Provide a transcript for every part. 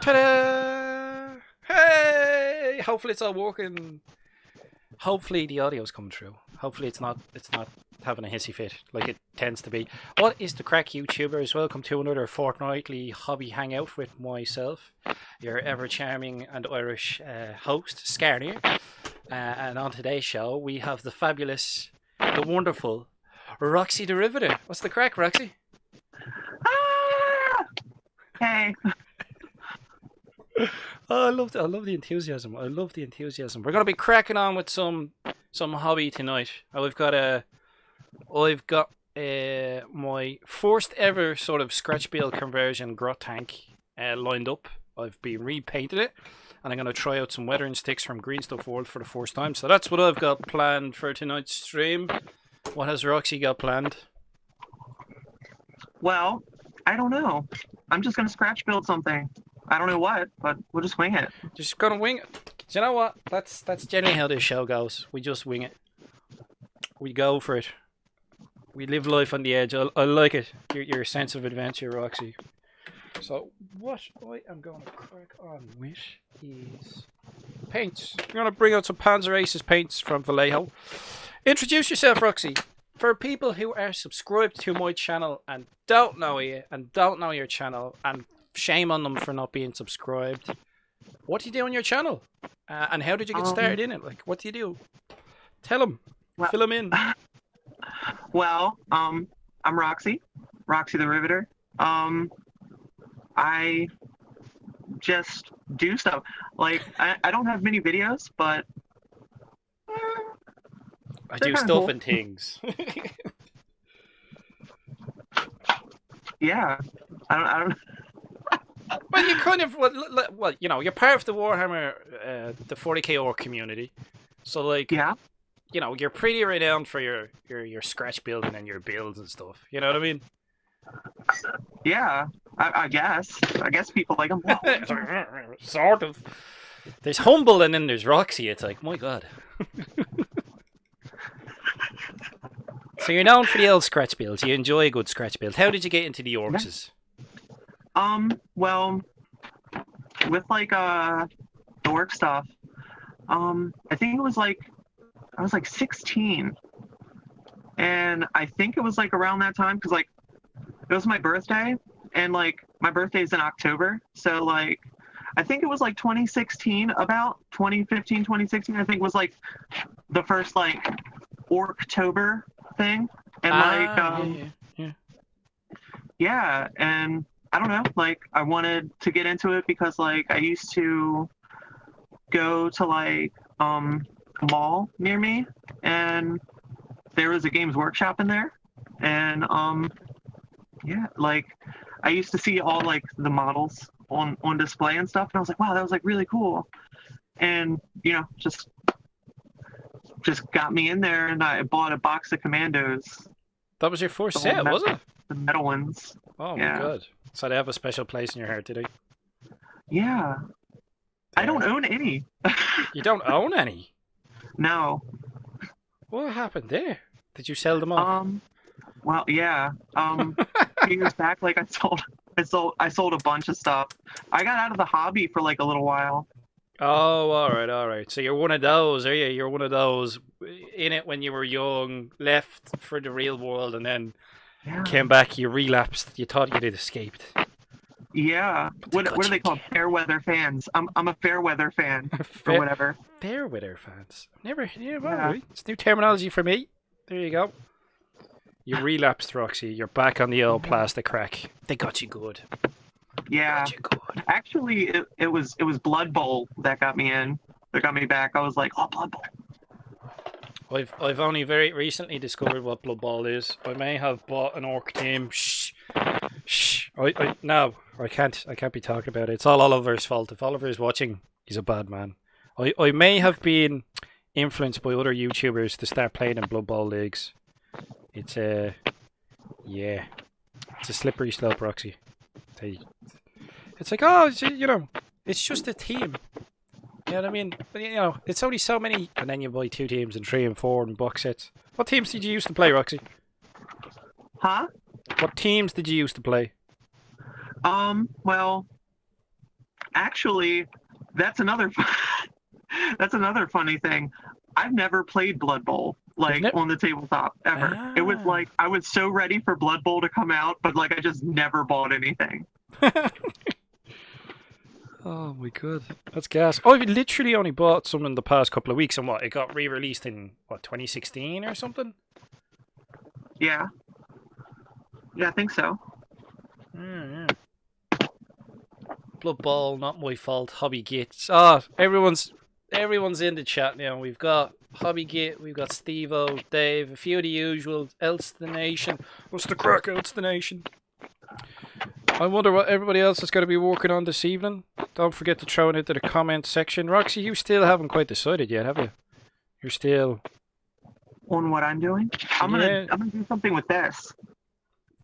Ta-da! Hey! Hopefully it's all working. Hopefully the audio's coming through. Hopefully it's not having a hissy fit like it tends to be. What is the crack, YouTubers? Welcome to another fortnightly hobby hangout with myself, your ever charming and Irish host Skarnir. And on today's show we have the fabulous, the wonderful RoxyDaRiveter. What's the crack, Roxy? Ah! Hey. Oh, I love the enthusiasm. I love the enthusiasm. We're gonna be cracking on with some hobby tonight. I've got my first ever sort of scratch build conversion grot tank lined up. I've been repainted it, and I'm gonna try out some weathering sticks from Green Stuff World for the first time. So that's what I've got planned for tonight's stream. What has Roxy got planned? Well, I don't know. I'm just gonna scratch build something. I don't know what, but we'll just wing it. Just gonna wing it. Do you know what? That's generally how this show goes. We just wing it. We go for it. We live life on the edge. I like it. Your sense of adventure, Roxy. So what I am going to crack on with is paints. I'm going to bring out some Panzer Aces paints from Vallejo. Introduce yourself, Roxy. For people who are subscribed to my channel and don't know you and don't know your channel, and shame on them for not being subscribed, what do you do on your channel? And how did you get started in it? Like, what do you do? Tell them. Well, Fill them in. Well, I'm RoxyDaRiveter. I just do stuff. Like, I don't have many videos, but I they're do kinda stuff cool. and things. Yeah. I don't. Well, you kind of, well, you know, you're part of the Warhammer, the 40k orc community. So, like, Yeah. you know, you're pretty renowned for your scratch building and your builds and stuff. You know what I mean? Yeah. I guess. I guess people like them. Sort of. There's Humble and then there's Roxy. It's like, my God. So you're known for the old scratch builds. You enjoy a good scratch build. How did you get into the orcs? Well, with like the work stuff, I think it was like I was like 16, and I think it was like around that time because like it was my birthday, and like my birthday's in October, so like I think it was like 2016, about 2015, 2016. I think was like the first like Orktober thing, and yeah, and I don't know, like I wanted to get into it because like I used to go to like a mall near me, and there was a Games Workshop in there, and yeah, like I used to see all like the models on display and stuff, and I was like, wow, that was like really cool, and you know, just got me in there, and I bought a box of Commandos, That was your first the set, was it? the metal ones. Oh my Yeah, God. So they have a special place in your heart, did they? yeah. I don't own any. You don't own any? No. What happened there? Did you sell them off? Well, yeah. A few years back, like I sold a bunch of stuff. I got out of the hobby for like a little while. Oh, all right. So you're one of those, are you? You're one of those in it when you were young, left for the real world, and then Yeah. came back. You relapsed. You thought you'd escaped. Yeah. What are they called? Fair weather fans. I'm a fair weather fan or whatever. Fair weather fans. Never. Yeah, well, Yeah. right. It's new terminology for me. There you go. You relapsed, Roxy. You're back on the old plastic crack. They got you good. Yeah. Got you good. Actually, it was Blood Bowl that got me in. That got me back. I was like, oh, Blood Bowl. I've only very recently discovered what Blood Bowl is. I may have bought an orc team. Shh. No, I can't be talking about it. It's all Oliver's fault. If Oliver is watching, he's a bad man. I may have been influenced by other YouTubers to start playing in Blood Bowl leagues. It's a slippery slope, Roxy. It's like, oh, you know, it's just a team. You know what I mean? But, you know, it's only so many, and then you buy 2 teams and 3 and 4 and box sets. What teams did you used to play, Roxy? Huh? What teams did you used to play? Well, Actually, that's another that's another funny thing. I've never played Blood Bowl like on the tabletop ever. It was like I was so ready for Blood Bowl to come out, but like I just never bought anything. Oh my god, that's gas. Oh, I've literally only bought some in the past couple of weeks, and what, it got re-released in what, 2016 or something? Yeah. Yeah, I think so. Blood Bowl, not my fault. Hobby Gits. Ah, everyone's in the chat now. We've got Hobby Git, we've got Stevo, Dave, a few of the usual. Else the Nation. What's the crack? Else the Nation. I wonder what everybody else is going to be working on this evening. Don't forget to throw it into the comment section. Roxy, you still haven't quite decided yet, have you? You're still on what I'm doing. I'm gonna do something with this.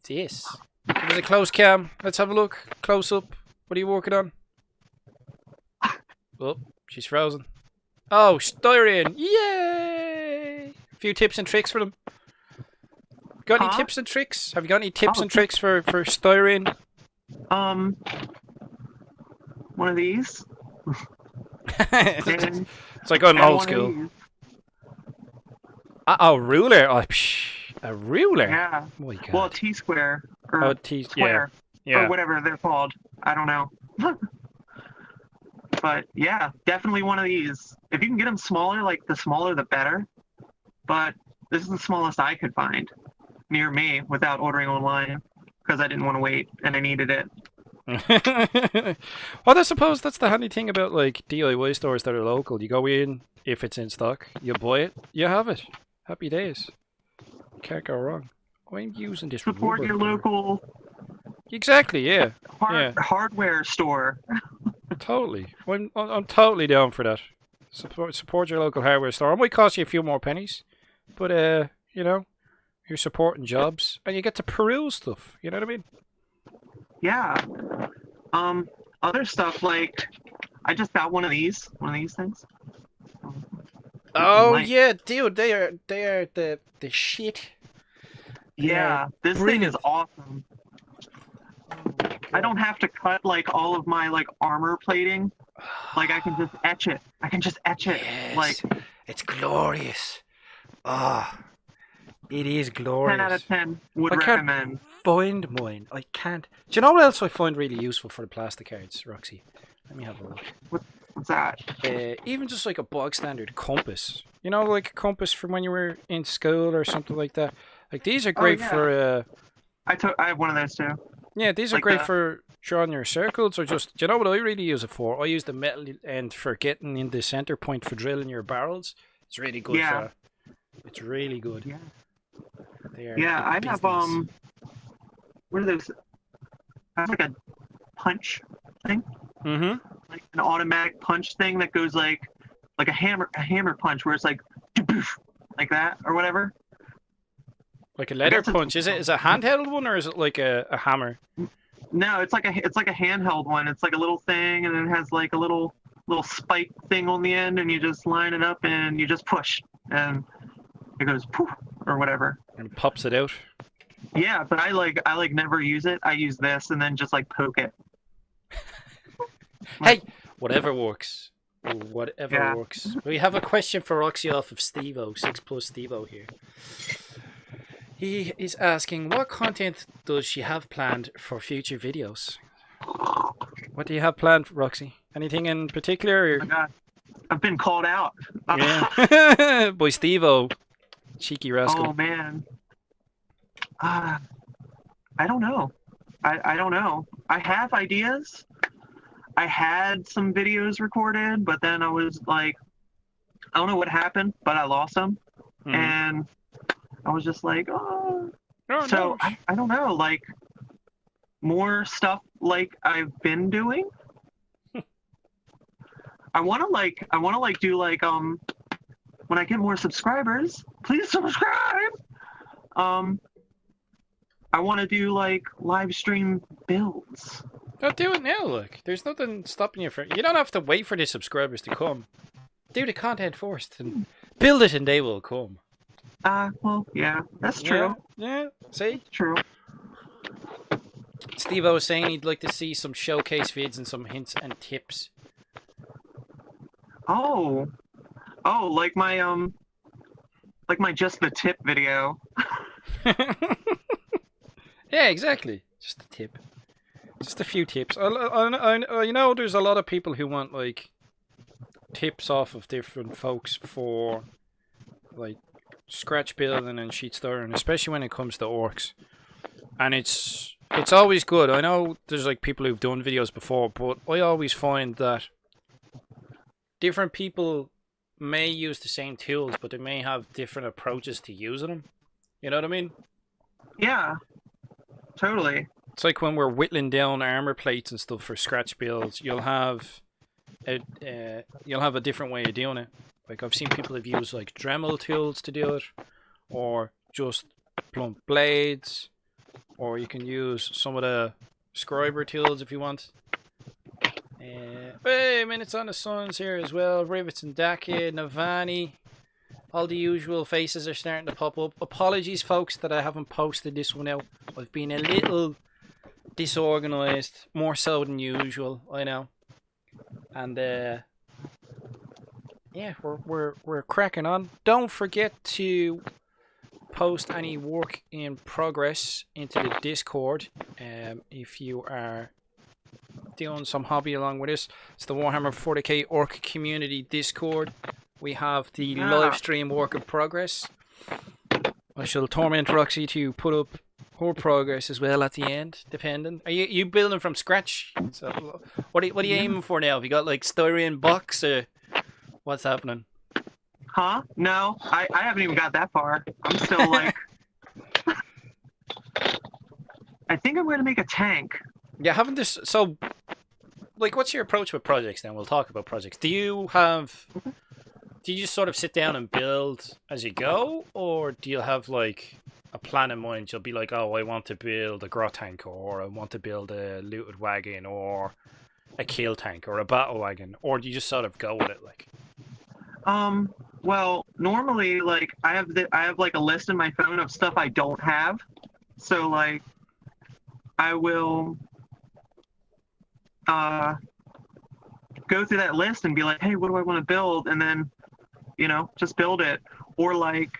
This. Give us a close cam. Let's have a look. Close up. What are you working on? Oh, she's frozen. Oh, styrene. Yay! A few tips and tricks for them. Got any tips and tricks? Have you got any tips and tricks for styrene? One of these. It's like I'm old school. Oh, ruler. Oh, a ruler. Yeah. Oh my God. Well, T-square or square or whatever they're called. I don't know. But yeah, definitely one of these. If you can get them smaller, like the smaller the better. But this is the smallest I could find near me without ordering online because I didn't want to wait and I needed it. Well, I suppose that's the handy thing about like DIY stores that are local. You go in, if it's in stock, you buy it, you have it. Happy days. Can't go wrong. I'm using this. Support your local. Exactly. Yeah. Hardware store. Totally. I'm totally down for that. Support your local hardware store. It might cost you a few more pennies, but you know, you're supporting jobs and you get to peruse stuff. You know what I mean? Yeah. Other stuff like I just got one of these things. Oh yeah, dude, they are the shit. Yeah, this thing is awesome. I don't have to cut like all of my like armor plating. Like I can just etch it. Yes, like it's glorious. Ah, it is glorious. 10 out of 10 would recommend. Find mine. I can't. Do you know what else I find really useful for the plastic cards, Roxy? Let me have a look. What's that? Even just like a bog standard compass. You know, like a compass from when you were in school or something like that. Like these are great for. I have one of those too. Yeah, these are great for drawing your circles or just. Do you know what I really use it for? I use the metal end for getting in the center point for drilling your barrels. It's really good. Yeah. For that. It's really good. Yeah. Yeah, I have what are those? I have like a punch thing. Mm-hmm. Like an automatic punch thing that goes like a hammer punch where it's like that or whatever. Like a leather punch. Is it a handheld one or is it like a hammer? No, it's like a handheld one. It's like a little thing and it has like a little spike thing on the end and you just line it up and you just push and it goes poof or whatever. And pops it out. Yeah, but I never use it. I use this and then just like poke it. Hey, whatever works. Whatever works. We have a question for Roxy off of Stevo, 6+ Stevo here. He is asking, what content does she have planned for future videos? What do you have planned, Roxy? Anything in particular? Oh my God. I've been called out. Yeah. By Stevo. Cheeky rascal. Oh, man. I don't know. I don't know. I have ideas. I had some videos recorded, but then I was like, I don't know what happened, but I lost them. Mm-hmm. And I was just like, oh. So I don't know, like more stuff like I've been doing. I want to do like when I get more subscribers, please subscribe. I want to do like live stream builds. Don't do it now, look. There's nothing stopping you from. You don't have to wait for the subscribers to come. Do the content first and build it and they will come. Well, yeah, that's true. Yeah, see? True. Steve was saying he'd like to see some showcase vids and some hints and tips. Oh, like my just the tip video. Yeah, exactly. Just a tip. Just a few tips. You know, there's a lot of people who want like tips off of different folks for like scratch building and sheet stirring, especially when it comes to orcs. And it's always good. I know there's like people who've done videos before, but I always find that different people may use the same tools, but they may have different approaches to using them. You know what I mean? Yeah, totally. It's like when we're whittling down armor plates and stuff for scratch builds, you'll have a different way of doing it. Like I've seen people have used like Dremel tools to do it, or just blunt blades, or you can use some of the scriber tools if you want. Hey, Minutes on the Suns here as well. Rivets and Daki, Navani. All the usual faces are starting to pop up. Apologies, folks, that I haven't posted this one out. I've been a little disorganized, more so than usual, I know. And yeah, we're cracking on. Don't forget to post any work in progress into the Discord if you are doing some hobby along with us. It's the Warhammer 40k Orc Community Discord. We have the live stream work in progress. I shall torment Roxy to put up her progress as well at the end, depending. Are you building from scratch? So, what are you aiming for now? Have you got like styrene box or what's happening? Huh? No, I haven't even got that far. I'm still like, I think I'm going to make a tank. Yeah, haven't this. So, like, what's your approach with projects then? We'll talk about projects. Do you just sort of sit down and build as you go? Or do you have, like, a plan in mind? You'll be like, oh, I want to build a grot tank, or I want to build a looted wagon, or a kill tank, or a battle wagon. Or do you just sort of go with it, like? Well, normally, like, I have like a list in my phone of stuff I don't have. So, like, I will go through that list and be like, hey, what do I want to build? And then, you know, just build it. Or like,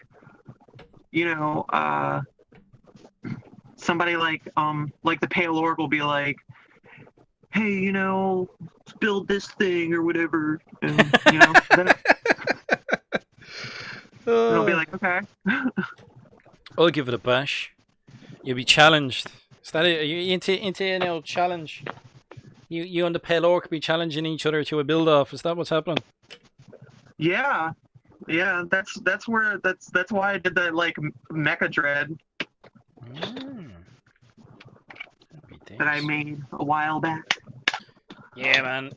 you know, somebody like the Pale Orc will be like, hey, you know, build this thing or whatever. And, you know, then I'll be like, okay. I'll give it a bash. You'll be challenged. Is that it? Are you into an old challenge? You and the Pale Orc be challenging each other to a build off. Is that what's happening? Yeah, that's why I did that like Mecha Dread that I made a while back. Yeah, man,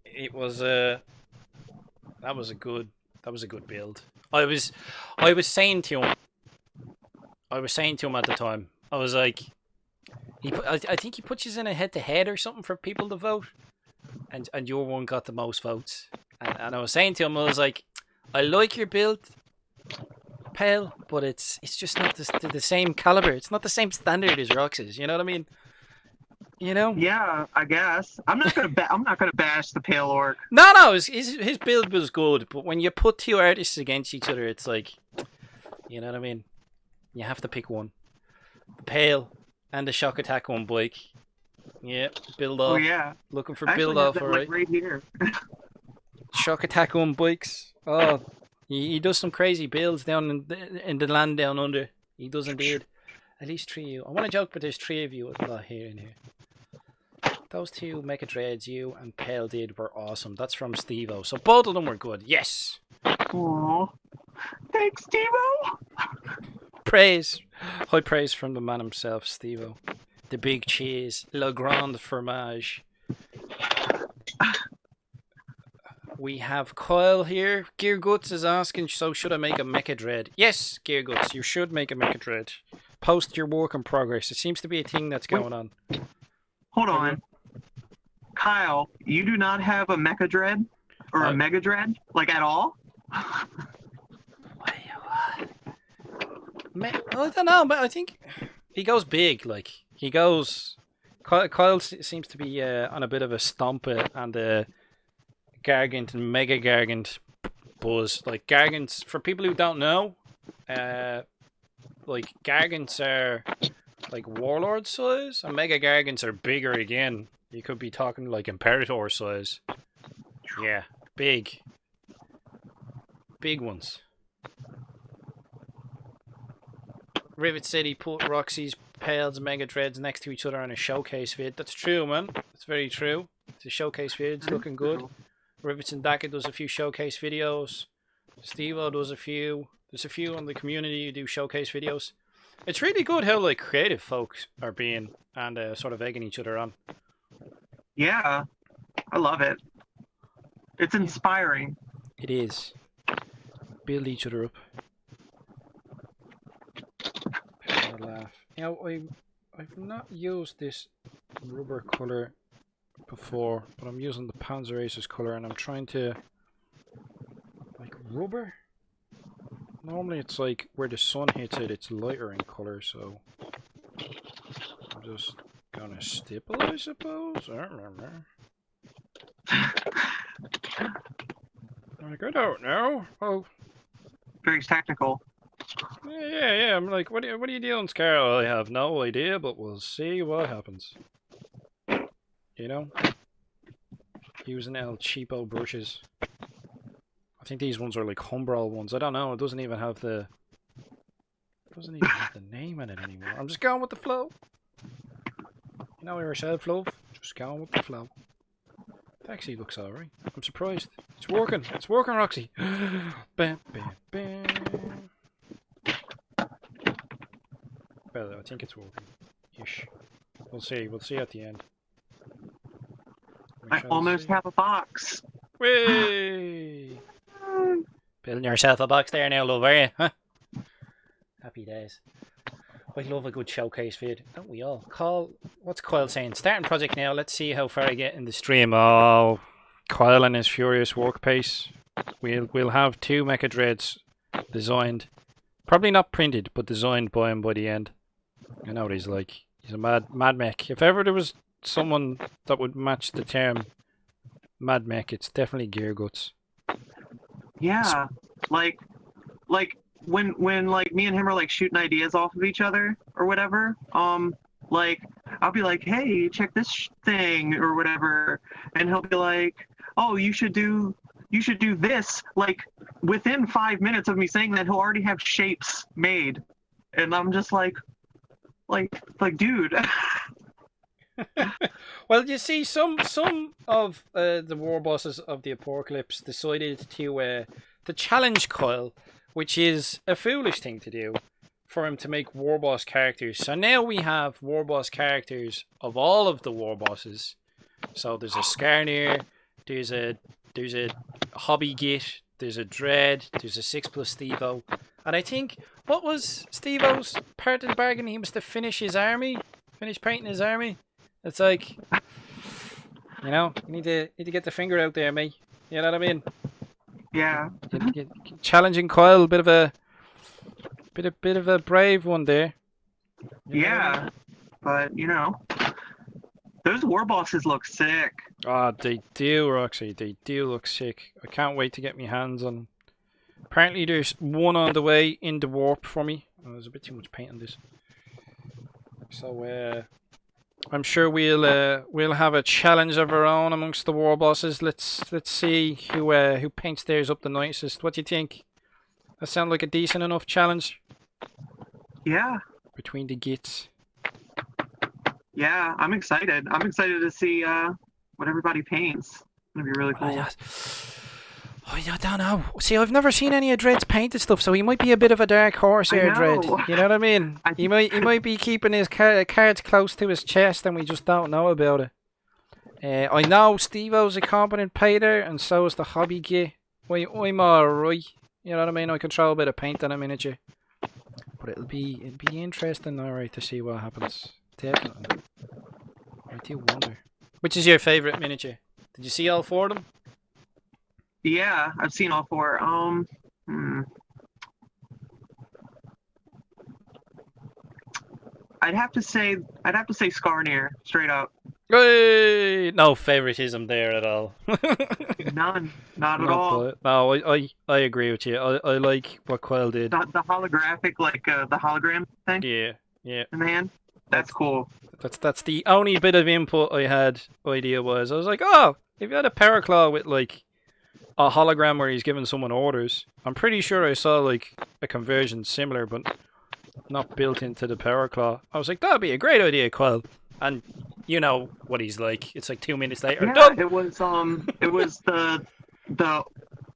it was that was a good build. I was saying to him at the time. I was like, I think he puts you in a head-to-head or something for people to vote, and your one got the most votes. And I was saying to him, I was like, I like your build, Pale, but it's just not the same caliber. It's not the same standard as Rox's. You know what I mean? You know? Yeah, I guess. I'm not gonna bash the Pale Orc. No, his build was good, but when you put two artists against each other, it's like, you know what I mean? You have to pick one. The Pale and the Shock Attack on bike. Yeah, build off. Oh yeah. Looking for build off, alright. Like, right here. Shock Attack on bikes. Oh, he does some crazy builds down in the land down under. He does indeed. At least 3 of you. I want to joke, but there's 3 of you a lot here in here. Those 2 Mecha Dreads you and Pale did were awesome. That's from Steve-O. So both of them were good. Yes. Aww. Thanks, Steve-O. Praise. High praise from the man himself, Steve-O. The big cheese. Le Grand Fromage. We have Kyle here. Gear Guts is asking, so should I make a Mecha Dread? Yes, Gear Guts, you should make a Mecha Dread. Post your work in progress. It seems to be a thing that's going on. Hold on. Kyle, you do not have a Mecha Dread? Or a Mega Dread? Like, at all? I don't know, but I think he goes big. Like, he goes Kyle seems to be on a bit of a stomp and the Gargant and Mega Gargant buzz. Like Gargants, for people who don't know, like Gargants are like Warlord size, and Mega Gargants are bigger again. You could be talking like Imperator size. Yeah, big ones. Rivet said he put Roxy's Pales and Mega Dreads next to each other on a showcase vid. That's true, man. That's very true. It's a showcase vid. It's looking good. Rivets and Daka does a few showcase videos. Steve-O does a few. There's a few on the community who do showcase videos. It's really good how like creative folks are being and sort of egging each other on. Yeah, I love it. It's inspiring. It is. Build each other up. Laugh. You know, I've not used this rubber colour before, but I'm using the Panzer Aces colour, and I'm trying to like rubber. Normally it's like where the sun hits it, it's lighter in colour, so I'm just gonna stipple, I suppose. Like, I don't know. Oh, Very technical. yeah. I'm like, what are you doing, Scar? I have no idea, but we'll see what happens. You know, using El cheapo brushes. I think these ones are like Humbrol ones. I don't know. It doesn't even have the name in it anymore. I'm just going with the flow. You know yourself, love. Just going with the flow. It actually looks alright. I'm surprised. It's working. It's working, Roxy. Bam, bam, bam. Well, I think it's working. Ish. We'll see. We'll see at the end. I almost have a box. Whee! Building yourself a box there now, love, are you? Huh? Happy days. I love a good showcase vid, don't we all? What's Coyle saying? Starting project now, let's see how far I get in the stream. Oh, Coyle and his furious work pace. We'll have 2 Mecha Dreads designed. Probably not printed, but designed by him by the end. I know what he's like. He's a mad mech. If ever there was someone that would match the term mad mech, it's definitely Gear Guts. Yeah, like when like me and him are like shooting ideas off of each other or whatever. Like I'll be like, hey, check this thing or whatever, and he'll be like, oh, you should do this. Like within 5 minutes of me saying that, he'll already have shapes made, and I'm just like, dude. Well, you see, some of the war bosses of the Apocalypse decided to challenge Kyle, which is a foolish thing to do, for him to make war boss characters. So now we have war boss characters of all of the war bosses. So there's a Skarnir, there's a Hobby Git, there's a Dread, there's a 6+ Steve-O, and I think what was Steve-O's part of the bargain? He must have finish painting his army. It's like, you know, you need to get the finger out there, mate. You know what I mean? Yeah. Challenging Kyle, bit of a brave one there. Yeah, but you know, those war bosses look sick. Ah, they do, Roxy. They do look sick. I can't wait to get my hands on. Apparently, there's one on the way in the warp for me. Oh, there's a bit too much paint on this. So, I'm sure we'll have a challenge of our own amongst the war bosses. Let's see who paints theirs up the nicest. What do you think? That sound like a decent enough challenge? Yeah. Between the gits. Yeah, I'm excited. I'm excited to see what everybody paints. It's gonna be really cool. I don't know. See, I've never seen any of Dread's painted stuff, so he might be a bit of a dark horse here, Dread. You know what I mean? He might be keeping his cards close to his chest, and we just don't know about it. I know Steve-O's a competent painter, and so is the Hobby Git. I'm alright. You know what I mean? I can throw a bit of paint on a miniature, but it'll be interesting, alright, to see what happens. Definitely. I do wonder. Which is your favourite miniature? Did you see all 4 of them? Yeah, I've seen all 4. I'd have to say Skarnir, straight up. Hey, no favoritism there at all. None, not at Not all. but no, I agree with you. I like what Quail did. The holographic, like the hologram thing Yeah, yeah. in the hand. That's cool. That's the only bit of input I had idea was. I was like, oh, if you had a Power Claw with like a hologram where he's giving someone orders, I'm pretty sure I saw like a conversion similar, but not built into the Power Claw. I was like, that'd be a great idea, Quail. And you know what he's like. It's like 2 minutes later. Yeah, Done. it was the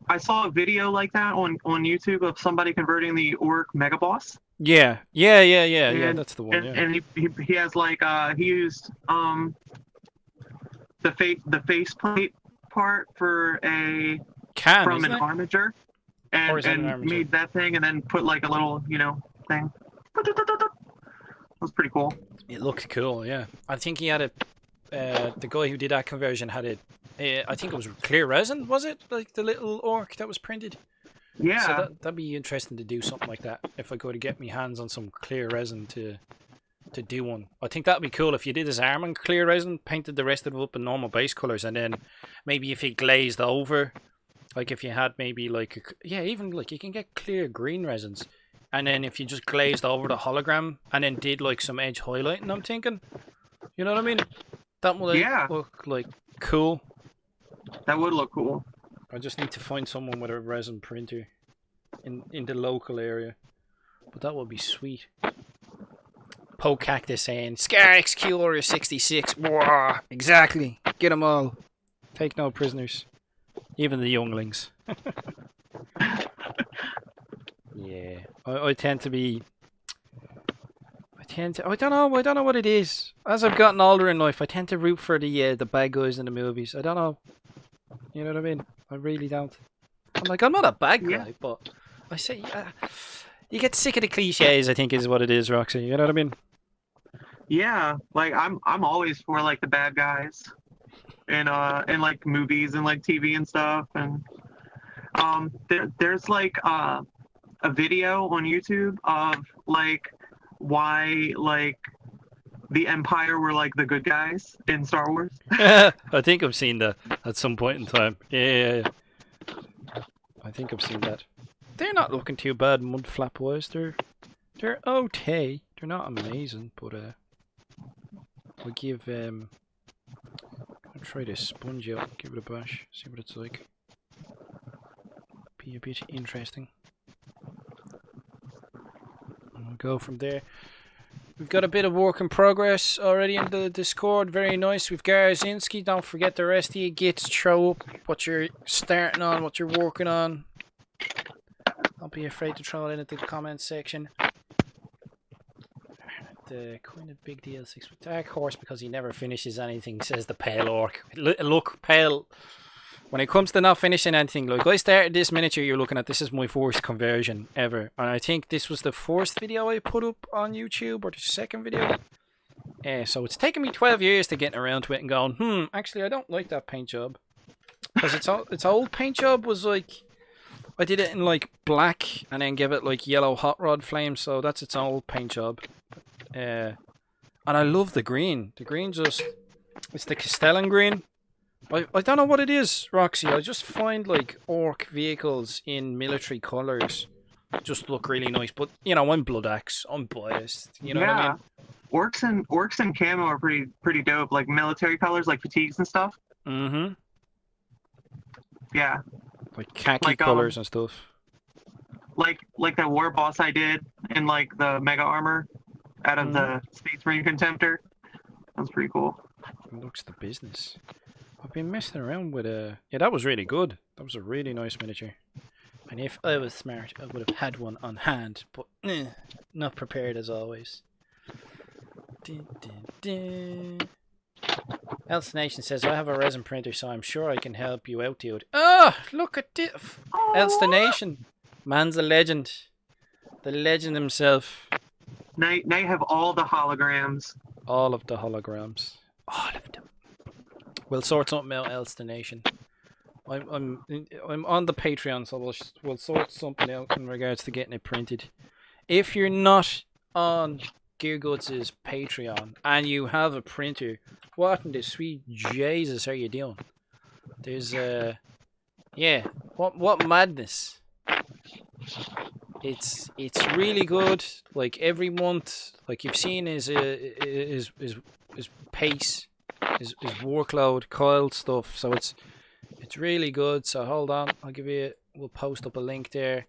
I saw a video like that on YouTube of somebody converting the Orc Mega Boss. Yeah. That's the one. Yeah. And he has like he used the faceplate part for a from an armature, and made that thing, and then put like a little thing. That was pretty cool. It looked cool, yeah. I think he had a the guy who did that conversion had it. I think it was clear resin, was it? Like the little orc that was printed. Yeah. So that'd be interesting to do something like that if I go to get my hands on some clear resin to do one. I think that'd be cool if you did his arm in clear resin, painted the rest of it up in normal base colors, and then maybe if he glazed over, like if you had maybe like even like you can get clear green resins, and then if you just glazed over the hologram and then did like some edge highlighting, I'm thinking, you know what I mean? That would look like cool. That would look cool. I just need to find someone with a resin printer in the local area, but that would be sweet. Poke Cactus saying, Scar Executor 66. Whoa, exactly. Get them all. Take no prisoners. Even the younglings. Yeah. I tend to be... I don't know what it is. As I've gotten older in life, I tend to root for the bad guys in the movies. I don't know. You know what I mean? I really don't. I'm like, I'm not a bad guy, but I say, you get sick of the cliches, I think is what it is, Roxy. You know what I mean? Yeah, like I'm always for like the bad guys in like movies and like TV and stuff, and there's like a video on YouTube of like why like the Empire were like the good guys in Star Wars. I think I've seen that at some point in time. Yeah. I think I've seen that. They're not looking too bad mudflap wise. They're okay. They're not amazing, but I'll give I'll try this sponge out, give it a bash, see what it's like. Be a bit interesting. And we'll go from there. We've got a bit of work in progress already in the Discord. Very nice. We've Garzinski. Don't forget the rest of you gets throw up what you're starting on, what you're working on. Don't be afraid to throw it in at the comment section. The kind of big deal 6 with Dark Horse because he never finishes anything, says the Pale Orc. Look, Pale, when it comes to not finishing anything, like I started this miniature you're looking at, this is my first conversion ever, and I think this was the first video I put up on YouTube, or the second video. So it's taken me 12 years to get around to it and going, actually I don't like that paint job, because its old paint job was like, I did it in like black and then give it like yellow hot rod flame, so that's its old paint job. And I love the green. The green just, it's the Castellan green. I don't know what it is, Roxy. I just find like orc vehicles in military colours just look really nice. But you know, I'm Blood Axe. I'm biased. You know what I mean? Orcs and camo are pretty dope. Like military colours, like fatigues and stuff. Mm-hmm. Yeah. Like khaki colours and stuff. Like that war boss I did in like the mega armor out of the Space Marine Contemptor. That's pretty cool. It looks the business. I've been messing around with yeah, that was really good. That was a really nice miniature. And if I was smart, I would have had one on hand, but not prepared as always. Else Nation says, I have a resin printer, so I'm sure I can help you out, dude. Oh, look at this. Else Nation. Man's a legend. The legend himself. Now you have all the holograms. All of the holograms. All of them. We'll sort something out, else the nation. I'm on the Patreon, so we'll sort something out in regards to getting it printed. If you're not on Gear Guts' Patreon and you have a printer, what in the sweet Jesus are you doing? There's yeah, what madness. It's really good. Like every month, like you've seen his pace, his workload, Kyle stuff. So it's really good. So hold on, we'll post up a link there.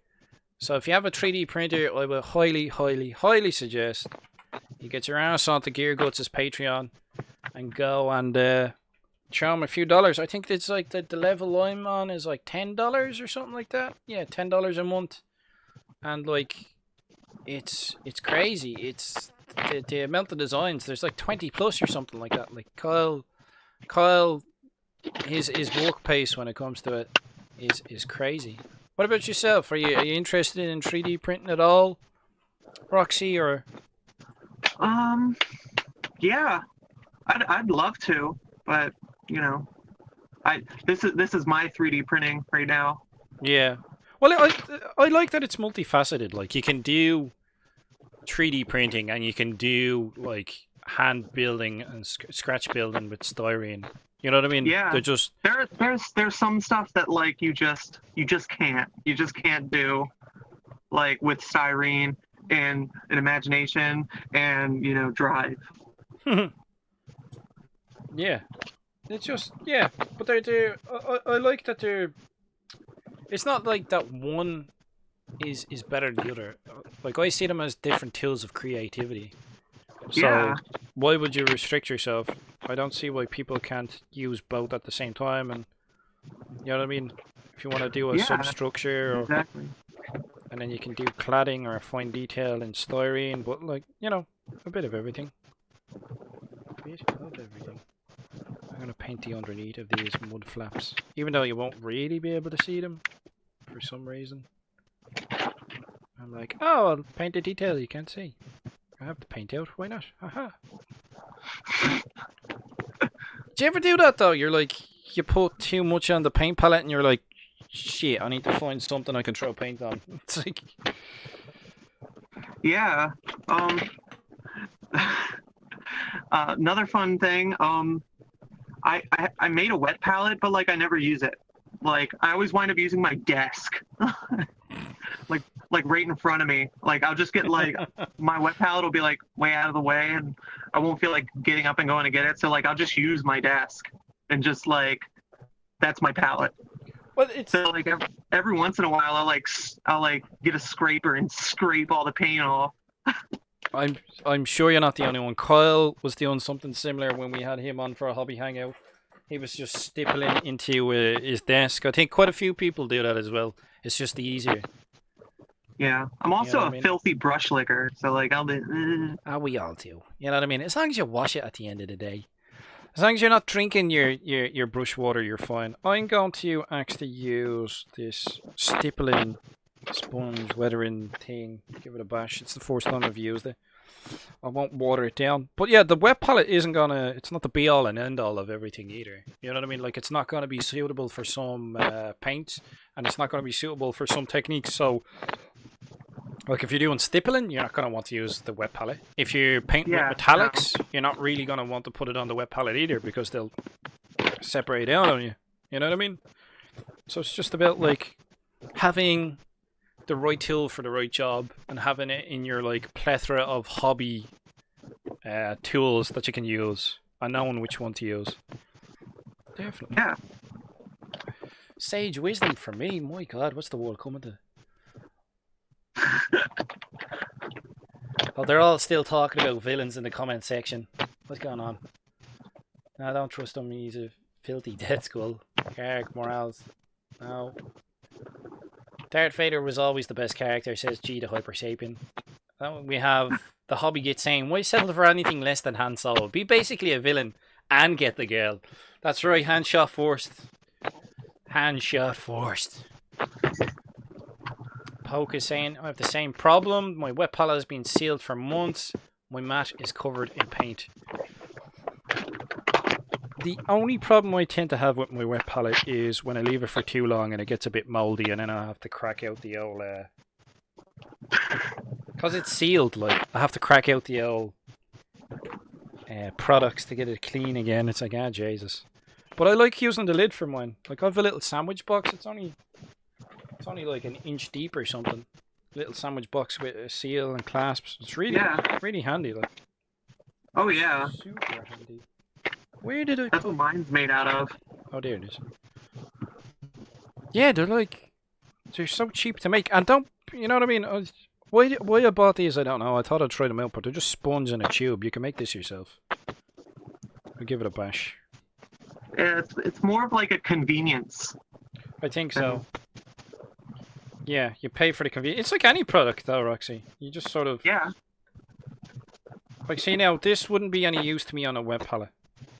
So if you have a 3D printer, I will highly suggest you get your ass onto Gear Guts' Patreon and go and show him a few dollars. I think it's like the level I'm on is like $10 or something like that. Yeah, $10 a month. And like it's crazy. It's the amount of designs. There's like 20 plus or something like that. Like Kyle his work pace when it comes to it is crazy. What about yourself? Are you interested in 3D printing at all, Roxy? Or yeah, I'd love to, but you know, this is my 3D printing right now. yeah. Well, I like that it's multifaceted. Like you can do 3D printing and you can do like hand building and scratch building with styrene. You know what I mean? Yeah. They're just there's some stuff that like you just can't do, like with styrene and an imagination and drive. yeah. It's just but they're I like that they're. It's not like that one is better than the other. Like I see them as different tools of creativity. So Yeah. why would you restrict yourself? I don't see why people can't use both at the same time. And you know what I mean? If you want to do a substructure, exactly. and then you can do cladding or fine detail in styrene, but like a bit of everything. A bit of everything. I'm gonna paint the underneath of these mud flaps, even though you won't really be able to see them for some reason. I'm like, oh, I'll paint the detail you can't see. I have to paint out. Why not? Haha. Do you ever do that though? You're like, you put too much on the paint palette, and you're like, shit, I need to find something I can throw paint on. It's like, yeah. Another fun thing. I made a wet palette, but like I never use it. Like I always wind up using my desk. like right in front of me. Like I'll just get like my wet palette will be like way out of the way, and I won't feel like getting up and going to get it. So like I'll just use my desk and just like that's my palette. well, it's So like every once in a while I'll like get a scraper and scrape all the paint off. I'm sure you're not the only one. Kyle was doing something similar when we had him on for a hobby hangout. He was just stippling into his desk. I think quite a few people do that as well. It's just the easier. Yeah, I'm also what I a mean? filthy brush licker, so like I'll be. We all do. You know what I mean? As long as you wash it at the end of the day. As long as you're not drinking your brush water, you're fine. I'm going to actually use this stippling sponge weathering thing. Give it a bash. It's the first time I've used it. I won't water it down. But yeah, the wet palette isn't gonna, it's not the be all and end all of everything either. You know what I mean? Like it's not gonna be suitable for some paints, and it's not gonna be suitable for some techniques. So like if you're doing stippling, you're not gonna want to use the wet palette. If you're painting with metallics, you're not really gonna want to put it on the wet palette either, because they'll separate out on you. You know what I mean? So it's just about like having the right tool for the right job and having it in your like plethora of hobby tools that you can use and knowing which one to use. Definitely. Yeah. Sage wisdom for me. My God, what's the world coming to? Oh, they're all still talking about villains in the comment section. What's going on? No, I don't trust him. He's a filthy dead skull. Garrick Morales. No. Darth Vader was always the best character, says G the Hyper Sapien. We have the hobby git saying, why settle for anything less than Han Solo? Be basically a villain and get the girl. That's right, hand shot first. Hand shot first. Poke is saying, I have the same problem. My wet palette has been sealed for months. My mat is covered in paint. The only problem I tend to have with my wet palette is when I leave it for too long and it gets a bit mouldy, and then I have to crack out the old Because it's sealed, like, I have to crack out the old products to get it clean again. It's like, ah, Jesus. But I like using the lid for mine. Like, I have a little sandwich box. It's only like an inch deep or something. Little sandwich box with a seal and clasps. It's really, really handy. Like. Oh yeah. Super handy. Where did I? That's what mine's made out of. Oh, there it is. Yeah, they're so cheap to make, and don't, you know what I mean? Why I bought these, I don't know. I thought I'd try them out, but they're just sponge in a tube. You can make this yourself. I'll give it a bash. It's more of like a convenience. I think so. Yeah, you pay for the convenience. It's like any product, though, Roxy. You just sort of... Yeah. Like, see now, this wouldn't be any use to me on a web palette.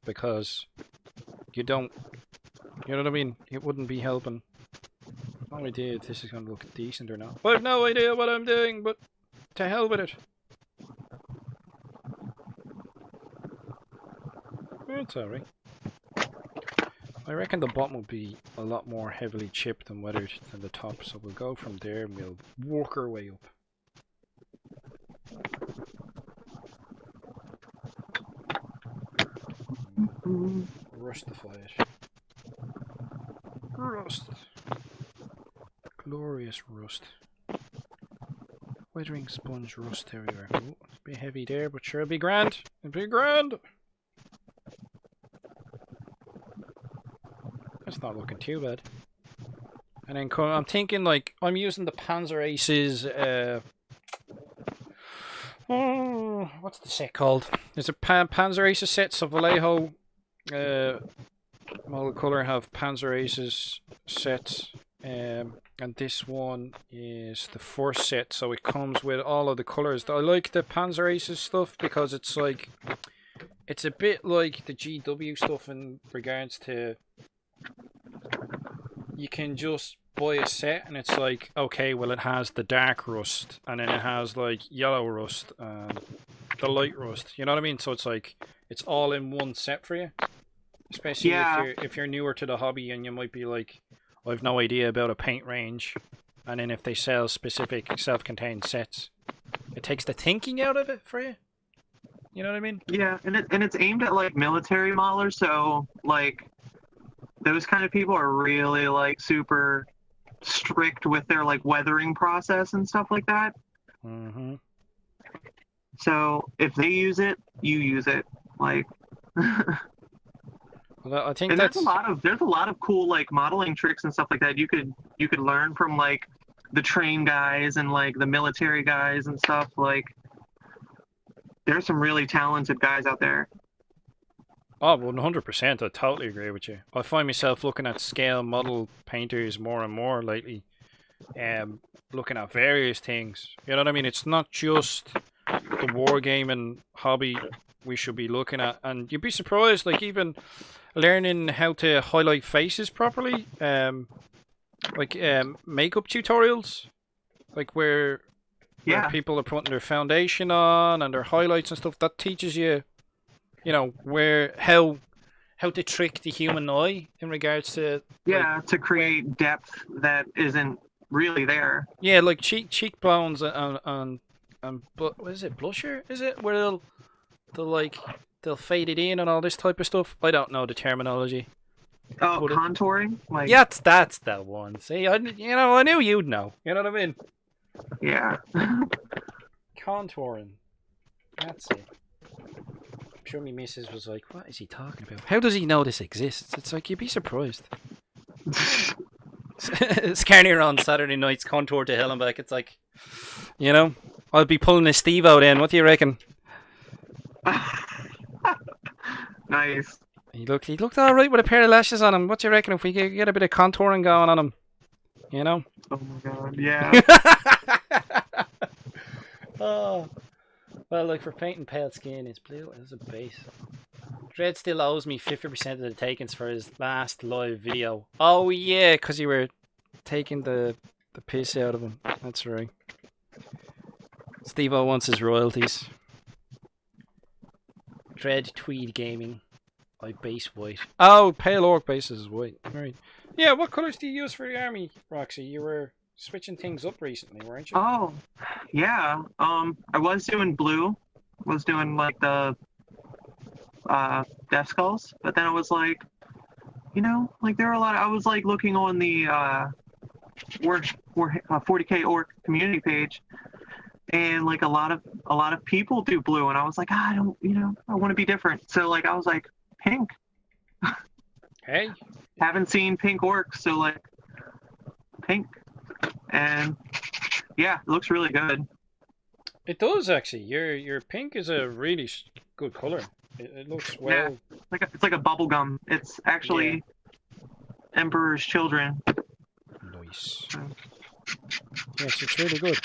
Because you don't... You know what I mean? It wouldn't be helping. No idea if this is going to look decent or not. I have no idea what I'm doing, but to hell with it. It's alright. I reckon the bottom will be a lot more heavily chipped and weathered than the top, so we'll go from there and we'll work our way up. Rustify it. Rust. Glorious rust. Weathering sponge rust everywhere. Oh, it's a bit heavy there, but sure it'll be grand. It'll be grand! That's not looking too bad. And then I'm thinking, like, I'm using the Panzer Aces, what's the set called? There's a Panzer Aces set, so Vallejo, Model Color have Panzer Aces sets, and this one is the first set, so it comes with all of the colors. I like the Panzer Aces stuff because it's like, it's a bit like the GW stuff in regards to, you can just buy a set and it's like, okay, well it has the dark rust and then it has like yellow rust and the light rust, you know what I mean? So it's like, it's all in one set for you, especially if you're newer to the hobby and you might be like, I've no idea about a paint range, and then if they sell specific self-contained sets, it takes the thinking out of it for you, you know what I mean? Yeah, and it's aimed at like military modelers, so like those kind of people are really like super strict with their like weathering process and stuff like that. Mm-hmm. So if they use it, you use it. Like, well, I think and there's a lot of cool like modeling tricks and stuff like that you could learn from like the train guys and like the military guys and stuff. Like, there's some really talented guys out there. Oh, 100%. I totally agree with you. I find myself looking at scale model painters more and more lately. Looking at various things. You know what I mean? It's not just the wargaming hobby we should be looking at. And you'd be surprised, like even learning how to highlight faces properly. Makeup tutorials. Like where people are putting their foundation on and their highlights and stuff. That teaches you, you know, how to trick the human eye in regards to to create depth that isn't really there. Yeah, like cheekbones and what is it, blusher? Is it where they'll fade it in and all this type of stuff? I don't know the terminology. Oh, contouring. Like, yeah, that's that one. See, I knew you'd know. You know what I mean? Yeah. Contouring. That's it. I'm sure my missus was like, what is he talking about? How does he know this exists? It's like, you'd be surprised. Skarnir on Saturday nights, contour to hell and back. It's like, you know, I'll be pulling a Steve out in. What do you reckon? Nice. He looked alright with a pair of lashes on him. What do you reckon if we get a bit of contouring going on him? You know? Oh my god, yeah. Oh. Well, like for painting pale skin, it's blue as a base. Dread still owes me 50% of the takings for his last live video. Oh yeah, because you were taking the piss out of him. That's right. Steve-O wants his royalties. Dread Tweed Gaming. I base white. Oh, Pale Orc bases is white. Right. Yeah, what colours do you use for the army, Roxy? You were switching things up recently, weren't you? Oh, yeah. I was doing blue. Was doing like the death skulls, but then I was like, like there are a lot. I was like looking on the 40K orc community page, and like a lot of people do blue, and I was like, I don't, I want to be different. So like I was like, pink. Hey. Haven't seen pink orcs, so like pink, and yeah, it looks really good. It does actually. Your pink is a really good color. It looks well. Yeah, it's like a bubble gum. It's actually Emperor's Children. Nice. Yes, it's really good.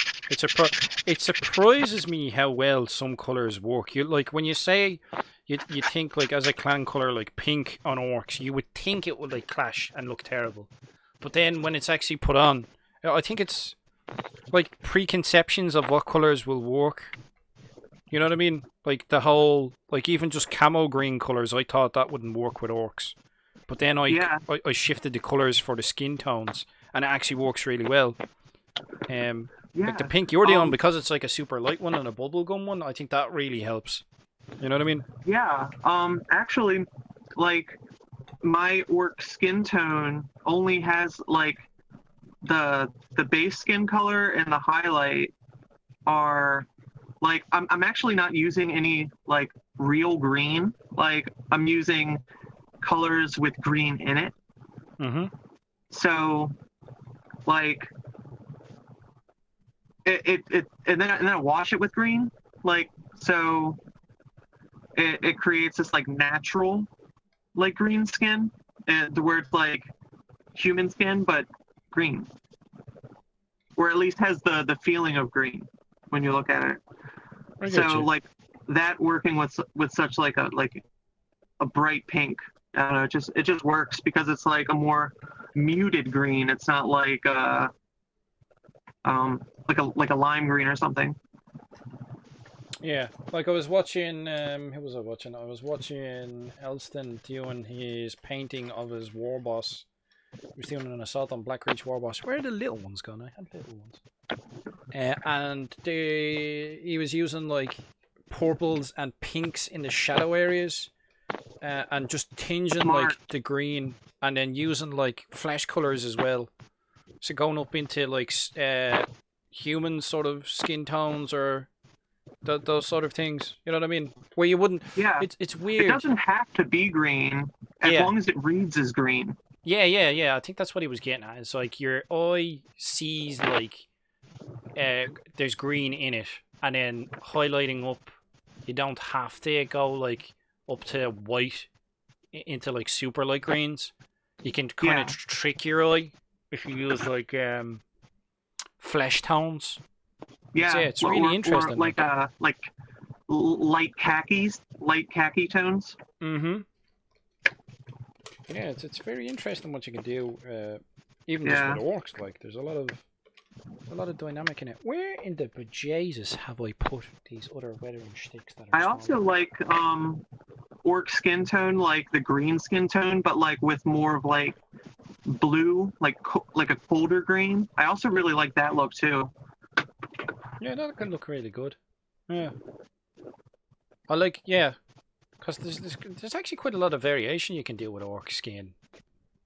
It surprises me how well some colors work. You like when you say you think like as a clan color like pink on orcs, you would think it would like clash and look terrible, but then when it's actually put on, I think it's like preconceptions of what colors will work. You know what I mean? Like the whole like even just camo green colors, I thought that wouldn't work with orcs, but then I shifted the colors for the skin tones, and it actually works really well. Like the pink you're doing, because it's like a super light one and a bubblegum one, I think that really helps. You know what I mean? Yeah. Actually, like my orc skin tone only has like the base skin color and the highlight are like I'm actually not using any like real green. Like I'm using colors with green in it. Mm-hmm. So like it and then I wash it with green. Like so it creates this like natural like green skin, and where it's like human skin but green, or at least has the feeling of green when you look at it. So like that working with such like a bright pink, I don't know, it just works because it's like a more muted green. It's not like like a lime green or something. Yeah, like I was watching, who was I watching? I was watching Elston doing his painting of his war boss. He was doing an assault on Blackreach war boss. Where are the little ones gone? I had little ones. And he was using like purples and pinks in the shadow areas, and just tinging like the green, and then using like flesh colors as well. So going up into like human sort of skin tones or those sort of things, you know what I mean? Where you wouldn't. Yeah. It's weird. It doesn't have to be green as long as it reads as green. Yeah. I think that's what he was getting at. It's like your eye sees like there's green in it, and then highlighting up. You don't have to go like up to white into like super light greens. You can kind of trick your eye if you use like flesh tones. Yeah, so, it's really interesting. Or like light khaki tones. Mm-hmm. Yeah, it's very interesting what you can do, even just with orcs. Like, there's a lot of dynamic in it. Where in the bejesus have I put these other weathering sticks that are? I also like orc skin tone, like the green skin tone, but like with more of like blue, like a colder green. I also really like that look too. Yeah, that can look really good. Yeah, I like because there's actually quite a lot of variation you can do with orc skin,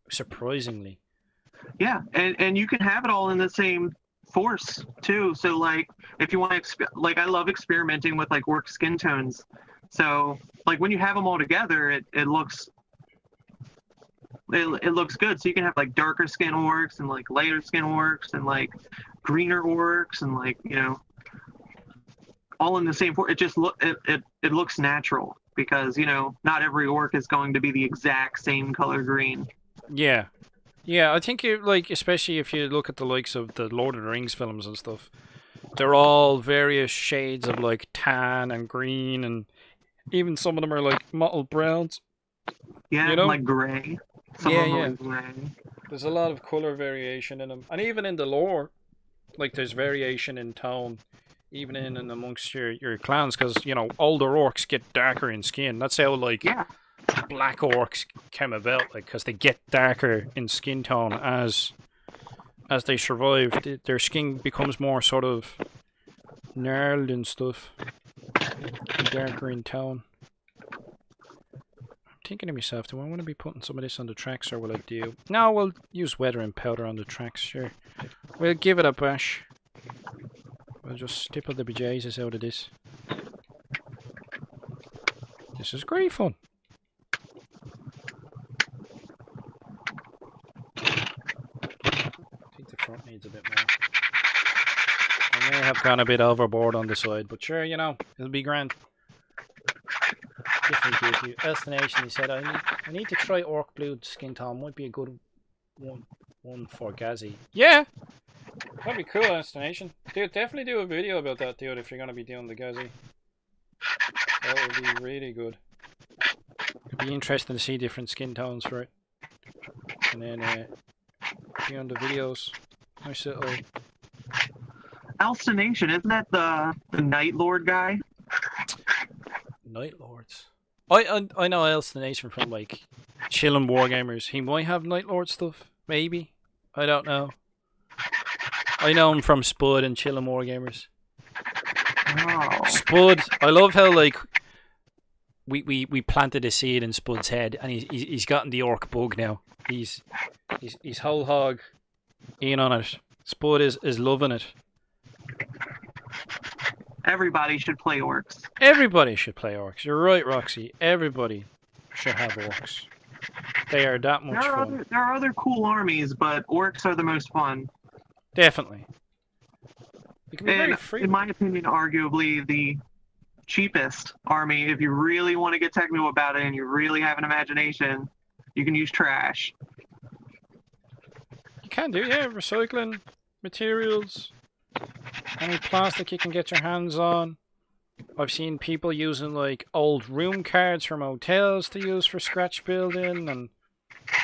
surprisingly. Yeah, and you can have it all in the same force too. So like if you want to like I love experimenting with like orc skin tones. So like when you have them all together, it looks good. So you can have like darker skin orcs and like lighter skin orcs and like greener orcs and like all in the same form. It just it looks natural because not every orc is going to be the exact same color green. Yeah, I think especially if you look at the likes of the Lord of the Rings films and stuff, they're all various shades of like tan and green, and even some of them are like mottled browns. Yeah, like gray. Some of them are gray. There's a lot of color variation in them, and even in the lore, like there's variation in tone, even in and amongst your clans, because older orcs get darker in skin. That's how black orcs came about, like because they get darker in skin tone as as they survive, their skin becomes more sort of gnarled and stuff, and darker in tone. I'm thinking to myself, do I want to be putting some of this on the tracks, or will I do? No, we'll use weathering powder on the tracks. Sure, we'll give it a bash. We'll just stipple the bejesus out of this. This is great fun. I think the front needs a bit more. I may have gone a bit overboard on the side, but sure, you know, it'll be grand. Different beauty. Destination, he said, I need to try Orc Blue skin tone. Might be a good one for Gazzy. Yeah! That'd be cool, Destination. Dude, definitely do a video about that, dude, if you're going to be doing the Gazzy. That would be really good. It'd be interesting to see different skin tones for it. And then, be on the videos. Nice little... Alstonation, isn't that the Night Lord guy? Night Lords. I know Alstonation from, like, Chillin' Wargamers. He might have Night Lord stuff. Maybe. I don't know. I know him from Spud and Chillin' Wargamers. Oh. Spud, I love how, like, we planted a seed in Spud's head, and he's gotten the orc bug now. He's whole hog in on it. Spud is loving it. Everybody should play orcs. Everybody should play orcs. You're right, Roxy. Everybody should have orcs. They are that much fun. There are other cool armies, but orcs are the most fun. Definitely. You can be very free. In my opinion, arguably the cheapest army. If you really want to get technical about it and you really have an imagination, you can use trash. You can do, yeah. Recycling materials. Any plastic you can get your hands on. I've seen people using like old room cards from hotels to use for scratch building, and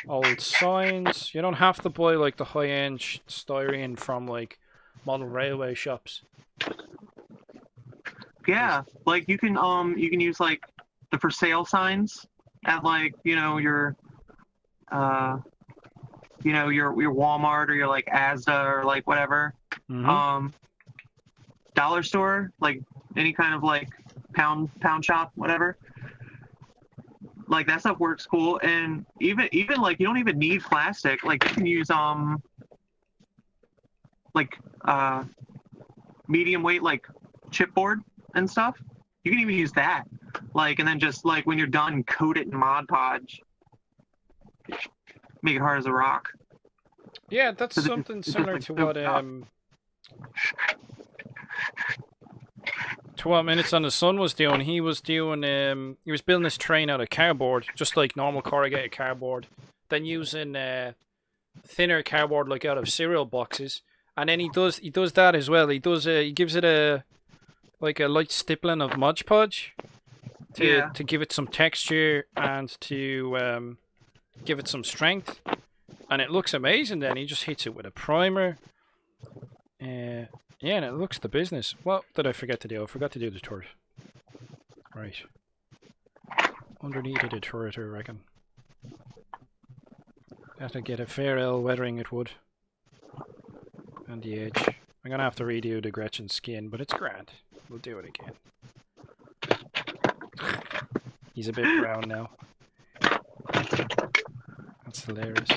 old signs. You don't have to buy like the high-end styrene from like model railway shops. Yeah, like you can use like the for sale signs at like your Walmart or your like Asda or like whatever. Mm-hmm. Dollar store, like any kind of like pound shop, whatever. Like that stuff works cool, and even like you don't even need plastic. Like you can use medium weight like chipboard and stuff. You can even use that. Like, and then just like when you're done, coat it in Mod Podge. Make it hard as a rock. Yeah, that's something similar to what Minutes on the Sun was doing. He was building this train out of cardboard, just like normal corrugated cardboard, then using thinner cardboard like out of cereal boxes, and then he does that as well. He gives it a light stippling of Mod Podge to give it some texture and to give it some strength, and it looks amazing. Then he just hits it with a primer. Yeah, and it looks the business. What did I forget to do? I forgot to do the turret. Right. Underneath the turret, I reckon. That'll get a fair L weathering it would. And the edge. I'm gonna have to redo the Gretchen skin, but it's grand. We'll do it again. He's a bit brown now. That's hilarious.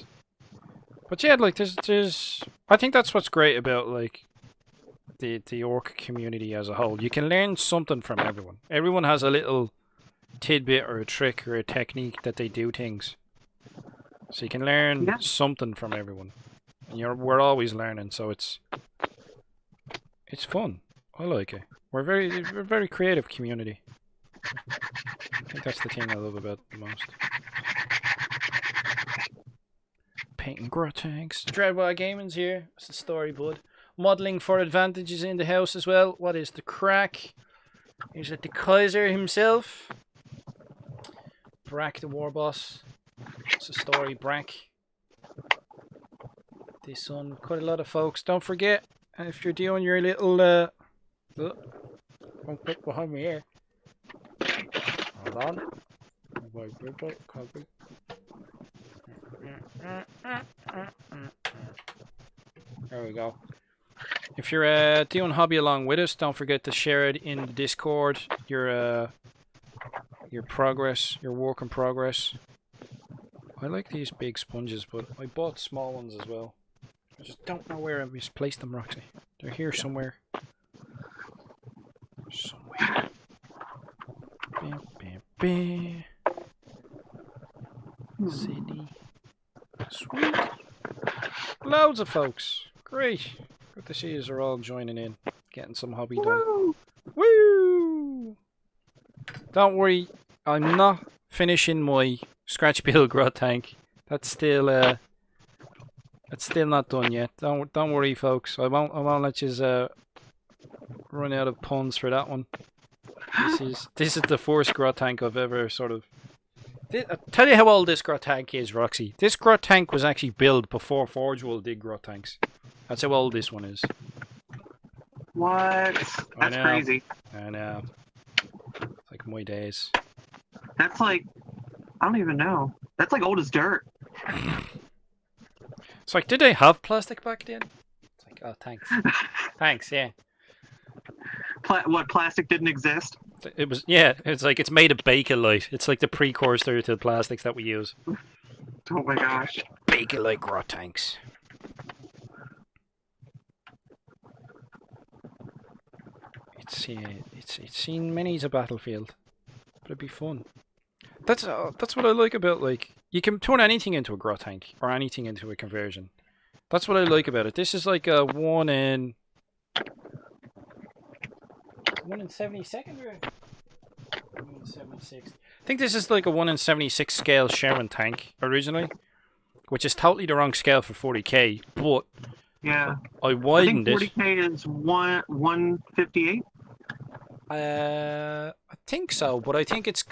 But yeah, like there's I think that's what's great about like the orc community as a whole. You can learn something from everyone. Everyone has a little tidbit or a trick or a technique that they do things. So you can learn something from everyone. And we're always learning, so it's fun. I like it. We're a very creative community. I think that's the thing I love about it the most. Painting grot tanks. Dreadwire Gaming's here. What's the story, bud? Modelling for advantages in the house as well. What is the crack? Is it the Kaiser himself? Brack the war boss. What's the story, Brack? This one, quite a lot of folks. Don't forget, if you're doing your little don't put behind me here. Hold on. There we go. If you're doing hobby along with us, don't forget to share it in the Discord. Your progress, your work in progress. I like these big sponges, but I bought small ones as well. I just don't know where I misplaced them, Roxy. They're here somewhere. Somewhere. Bam, bam, bam. City. Sweet. Loads of folks. Great. Good to see you are all joining in. Getting some hobby done. Woo! Don't worry. I'm not finishing my scratch build grot tank. That's still not done yet. Don't worry, folks. I won't let you run out of puns for that one. This is the first grot tank I've ever sort of. I'll tell you how old this grot tank is, Roxy. This grot tank was actually built before Forge World did grot tanks. That's how old this one is. What? That's crazy. I know. It's like my days. That's like, I don't even know. That's like old as dirt. It's like, did they have plastic back then? It's like, oh, thanks. Thanks, yeah. What, plastic didn't exist? It was, yeah, it's like, it's made of Bakelite. It's like the precursor to the plastics that we use. Oh my gosh. Bakelite grot tanks. It's seen many as a battlefield, but it'd be fun. That's what I like about, like, you can turn anything into a grot tank or anything into a conversion. That's what I like about it. This is like a 1 in 72nd or 1 in 76. I think this is like a 1 in 76 scale Sharon tank originally, which is totally the wrong scale for 40k. But yeah, I widened it. I think 40k is 158. I think so, but I think it's.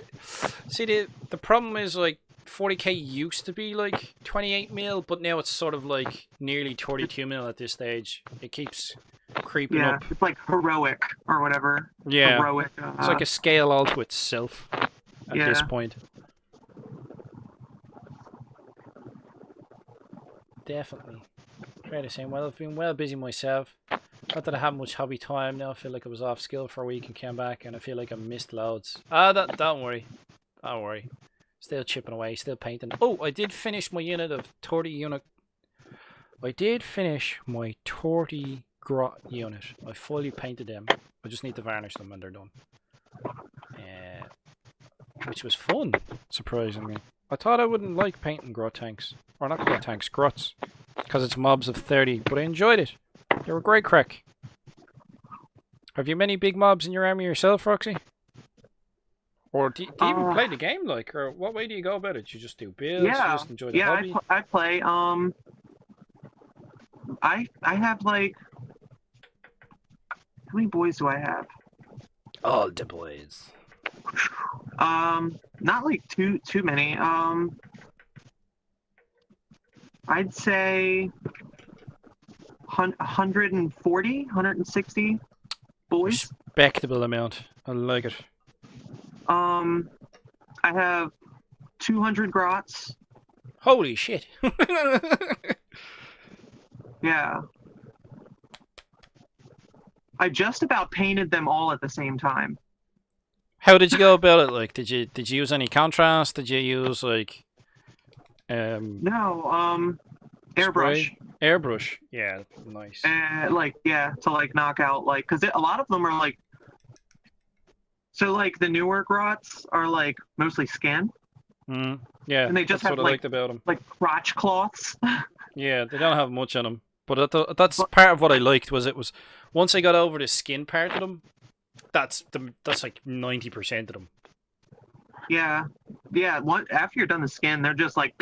See, the problem is, like, 40k used to be like 28 mil, but now it's sort of like nearly 32 mil at this stage. It keeps creeping up. It's like heroic or whatever. Yeah, heroic. It's like a scale all to itself at this point. Definitely. Fair to say. Well, I've been well busy myself. Not that I have much hobby time now. I feel like I was off skill for a week and came back, and I feel like I missed loads. Don't worry. Don't worry. Still chipping away, still painting. Oh, I did finish my unit of 30 unit. I did finish my 30 grot unit. I fully painted them. I just need to varnish them when they're done. Which was fun, surprisingly. I thought I wouldn't like painting grot tanks. Or not grot tanks, grots. Because it's mobs of 30, but I enjoyed it. They were great crack. Have you many big mobs in your army yourself, Roxy? Or do you even play the game, like, or what way do you go about it? You just do builds, you just enjoy the hobby? I play, I have, like, how many boys do I have? All the boys. Not like too many. I'd say 140, 160 boys. Respectable amount. I like it. I have 200 grots. Holy shit. Yeah. I just about painted them all at the same time. How did you go about it? Like, did you use any contrast? Did you use, like, no, airbrush. Spray? Airbrush. Yeah, nice. To like knock out, like, because a lot of them are like, so like the newer grots are like mostly skin. Yeah, and they just that's have what I liked about them. Like crotch cloths. Yeah, they don't have much on them. But that's part of what I liked, was once I got over the skin part of them, that's like 90% of them. Yeah. After you're done the skin, they're just like.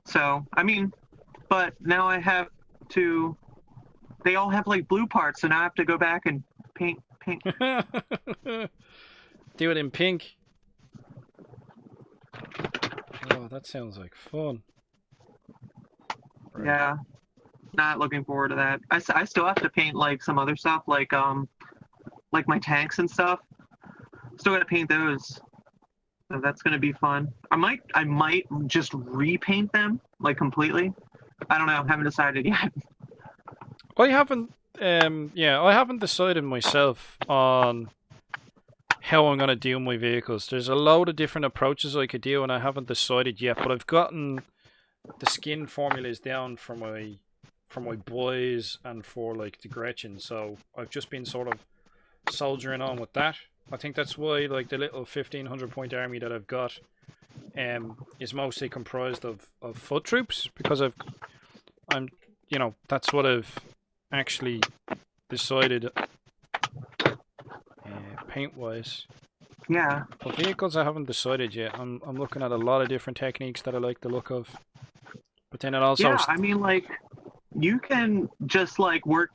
So I mean, but now I have to. They all have like blue parts, so now I have to go back and paint pink. Do it in pink. Oh, that sounds like fun. Right. Yeah, not looking forward to that. I still have to paint like some other stuff, like my tanks and stuff. Still gotta paint those. So that's gonna be fun. I might just repaint them like completely, I don't know. Haven't decided yet. I haven't. Yeah, I haven't decided myself on how I'm gonna do my vehicles. There's a load of different approaches I could do, and I haven't decided yet. But I've gotten the skin formulas down for my boys and for like the Gretchen. So I've just been sort of soldiering on with that. I think that's why like the little 1500 point army that I've got is mostly comprised of foot troops, because I'm that's what I've actually decided paint wise. Yeah. For vehicles I haven't decided yet. I'm looking at a lot of different techniques that I like the look of. But then it also Yeah, I mean, like, you can just like work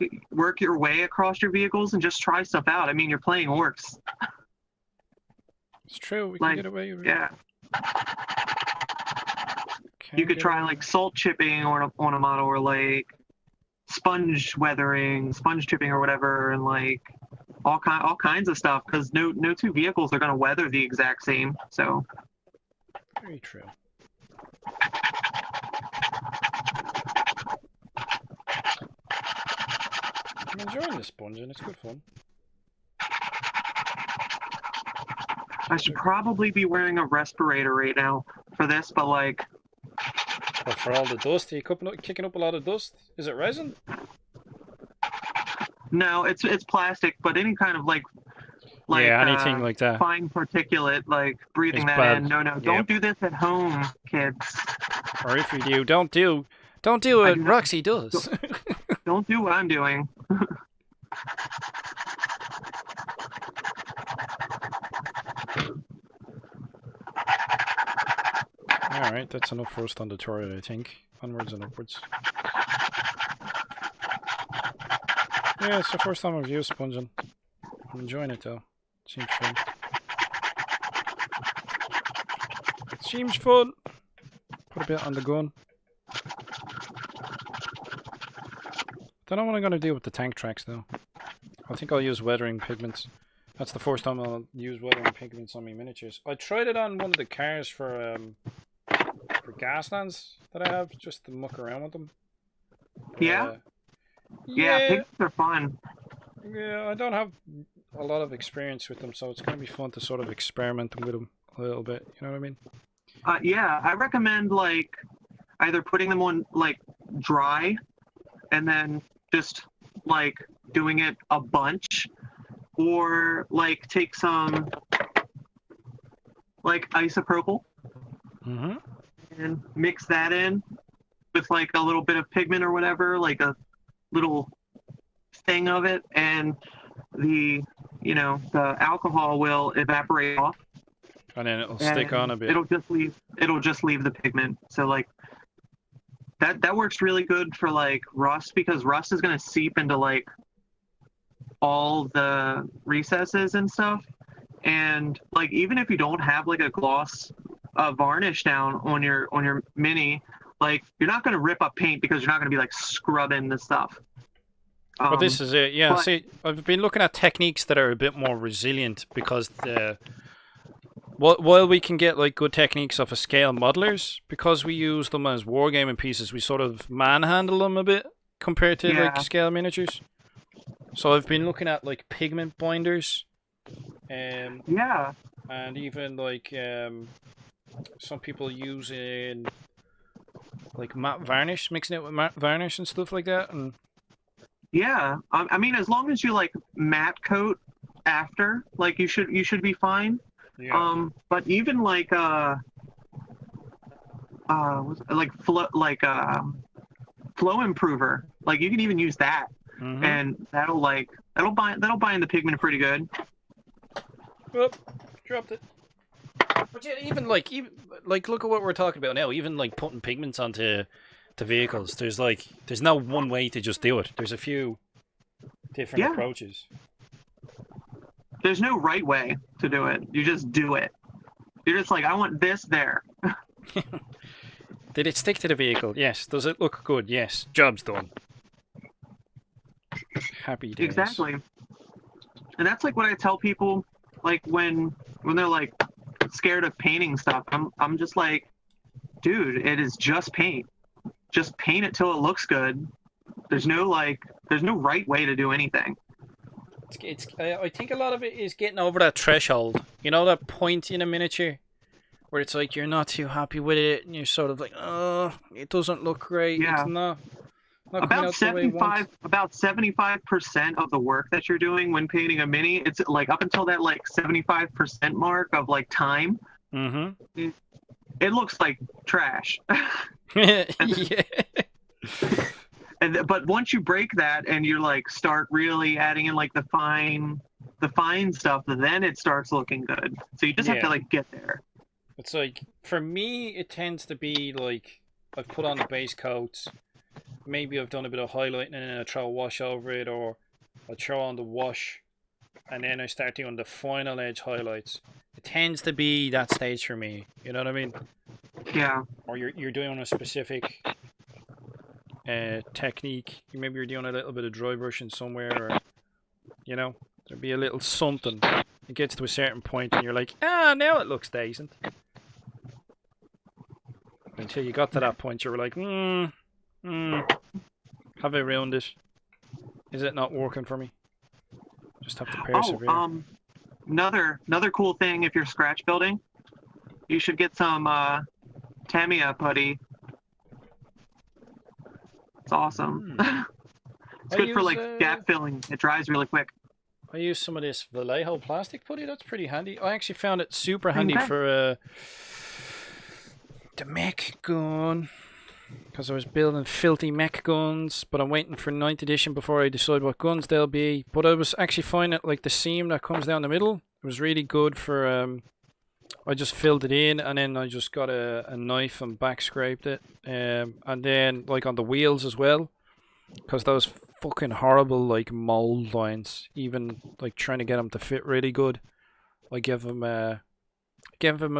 your way across your vehicles and just try stuff out. I mean, you're playing orcs. It's true, we Like, can get away with it. Yeah. You could try like salt chipping on a model, or like sponge weathering, sponge chipping or whatever, and like all kinds of stuff, because no two vehicles are going to weather the exact same. So very true. I'm enjoying this sponging, it's good fun. I should probably be wearing a respirator right now for this, but like... What, for all the dust? Are you kicking up a lot of dust? Is it resin? No, it's plastic, but any kind of like yeah, anything like that. Fine particulate, like breathing it's that bad. in. No, don't do this at home, kids. Or if you do, don't do what Roxy does. Don't do what I'm doing. Alright, that's enough for us on the turret, I think. Onwards and upwards. Yeah, it's the first time I've used sponging. I'm enjoying it though. Seems fun. Seems fun! Put a bit on the gun. Don't know what I'm gonna do with the tank tracks though. I think I'll use weathering pigments. That's the first time I'll use weathering pigments on my miniatures. I tried it on one of the cars for gaslands that I have, just to muck around with them. Yeah? Yeah, pigments are fun. Yeah, I don't have a lot of experience with them, so it's going to be fun to sort of experiment with them a little bit, you know what I mean? Yeah, I recommend like either putting them on like dry and then just like doing it a bunch, or like take some like isopropyl and mix that in with like a little bit of pigment or whatever, like a little thing of it, and the alcohol will evaporate off, and then it'll stick on a bit. It'll just leave the pigment. So like that works really good for like rust, because rust is going to seep into like all the recesses and stuff. And like even if you don't have like a gloss varnish down on your mini, like you're not going to rip up paint, because you're not going to be like scrubbing the stuff. But this is it, yeah. See, I've been looking at techniques that are a bit more resilient, because while we can get like good techniques off of scale modelers, because we use them as wargaming pieces, we sort of manhandle them a bit compared to like scale miniatures. So I've been looking at like pigment binders, and even like some people using like matte varnish, mixing it with matte varnish and stuff like that. And yeah, I mean, as long as you like matte coat after, like you should be fine. Yeah. But even like flow improver, like you can even use that, and that'll bind the pigment pretty good. Whoop, dropped it. But yeah, even like look at what we're talking about now. Even like putting pigments onto vehicles, there's no one way to just do it. There's a few different approaches. There's no right way to do it. You just do it. You're just like, I want this there. Did it stick to the vehicle? Yes. Does it look good? Yes. Job's done. Happy days. Exactly. And that's like what I tell people, like when they're like scared of painting stuff. I'm just like, dude, it is just paint. just paint it till it looks good. There's no right way to do anything. I think a lot of it is getting over that threshold. You know, that point in a miniature where it's like you're not too happy with it, and you're sort of like, oh, it doesn't look great. Yeah. It's not coming About out the way you want. 75% of the work that you're doing when painting a mini, it's like up until that like 75% mark of like time. Mm-hmm. It looks like trash. Yeah. But once you break that and you like start really adding in like the fine stuff, then it starts looking good. So you just have to like get there. It's like, for me, it tends to be like I've put on the base coats. Maybe I've done a bit of highlighting and then I throw a wash over it, or I throw on the wash and then I start doing the final edge highlights. It tends to be that stage for me. You know what I mean? Yeah. Or you're doing a specific technique. Maybe you're doing a little bit of dry brushing somewhere, or you know, there'll be a little something. It gets to a certain point and you're like, now it looks decent. Until you got to that point, you were like, have I ruined it? Is it not working for me? Just have to persevere. Another cool thing, if you're scratch building, you should get some Tamiya putty. It's awesome. It's good for like gap filling. It dries really quick. I use some of this Vallejo plastic putty. That's pretty handy. I actually found it super handy for the mech gun, because I was building filthy mech guns, but I'm waiting for 9th edition before I decide what guns they'll be. But I was actually finding like the seam that comes down the middle, it was really good for I just filled it in and then I just got a knife and back scraped it, and then like on the wheels as well, because those fucking horrible like mold lines, even like trying to get them to fit really good, I give them a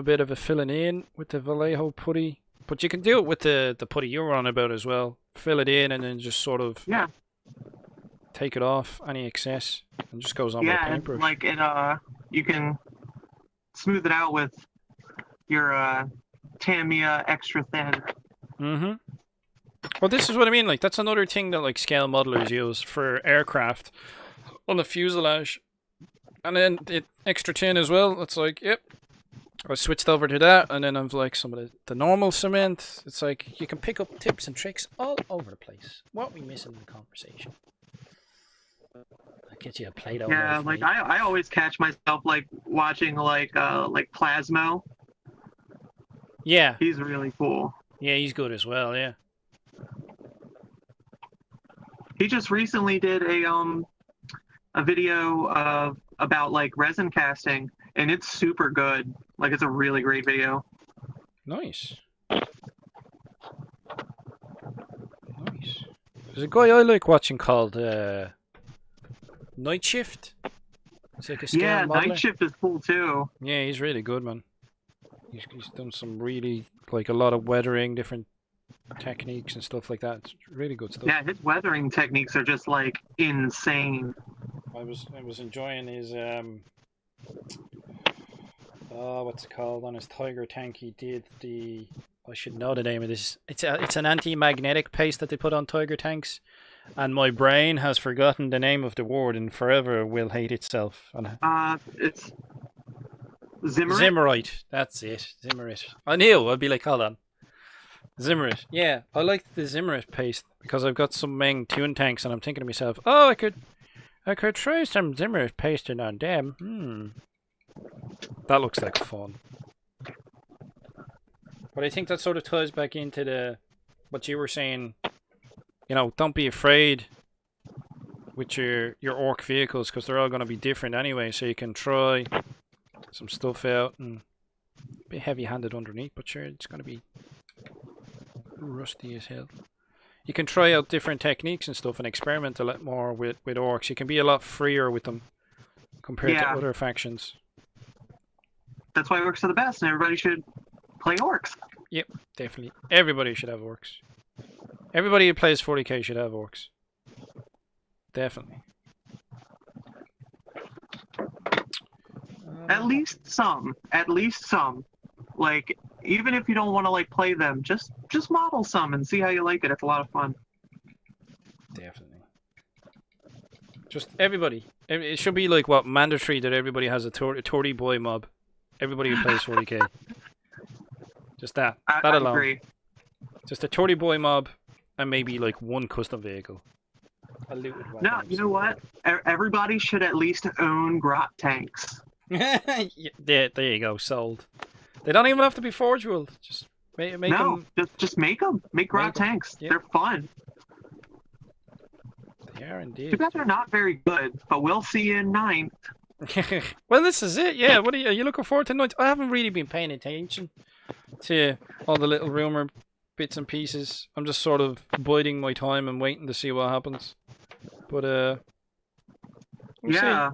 bit of a filling in with the Vallejo putty. But you can do it with the putty you were on about as well. Fill it in and then just sort of take it off any excess, and just goes on with a paintbrush. Yeah, like it you can smooth it out with your Tamiya extra thin. Well, this is what I mean. Like, that's another thing that like scale modelers use for aircraft on the fuselage, and then the extra tin as well. It's like, yep, I switched over to that, and then I've like some of the normal cement. It's like you can pick up tips and tricks all over the place. What we missing in the conversation? I'll get you a Play-Doh. Yeah, like I always catch myself like watching like Plasmo. Yeah, he's really cool. Yeah, he's good as well. Yeah. He just recently did a video about like resin casting, and it's super good. Like, it's a really great video. Nice. There's a guy I like watching called Night Shift. It's like a scale modeler. Night Shift is cool too. Yeah, he's really good, man. He's done some really, like, a lot of weathering, different techniques and stuff like that. It's really good stuff. Yeah, his weathering techniques are just like insane. I was enjoying his what's it called, on his Tiger tank. He did the, I should know the name of this. It's an anti-magnetic paste that they put on Tiger tanks, and my brain has forgotten the name of the word and forever will hate itself. It's Zimmerit. Zimmerit. That's it. Zimmerit. I knew. I'd be like, hold on. Zimmerit. Yeah, I like the Zimmerit paste because I've got some Meng tune tanks, and I'm thinking to myself, oh, I could try some Zimmerit pasting on them. That looks like fun. But I think that sort of ties back into what you were saying. You know, don't be afraid with your orc vehicles, because they're all going to be different anyway. So you can try some stuff out and be heavy-handed underneath, but sure, it's going to be rusty as hell. You can try out different techniques and stuff and experiment a lot more with orcs. You can be a lot freer with them compared to other factions. That's why orcs are the best, and everybody should play orcs. Yep, definitely. Everybody should have orcs. Everybody who plays 40k should have orcs. Definitely. At least some. Like, even if you don't want to like play them, just model some and see how you like it. It's a lot of fun. Definitely. Just everybody. It should be like what mandatory that everybody has a 30 boy mob. Everybody who plays 40k. Just that. That I alone. agree. Just a 30 boy mob and maybe like one custom vehicle. A looted weapon. No, you know what? Everybody should at least own grot tanks. Yeah, there you go. Sold. They don't even have to be Forge World. Just make them. Just make them. Make grot tanks. Yeah. They're fun. They are indeed. Too bad they're not very good, but we'll see you in 9th. Well, this is it. Yeah. What are you looking forward to 9th? I haven't really been paying attention to all the little rumor bits and pieces. I'm just sort of biding my time and waiting to see what happens. But we'll yeah,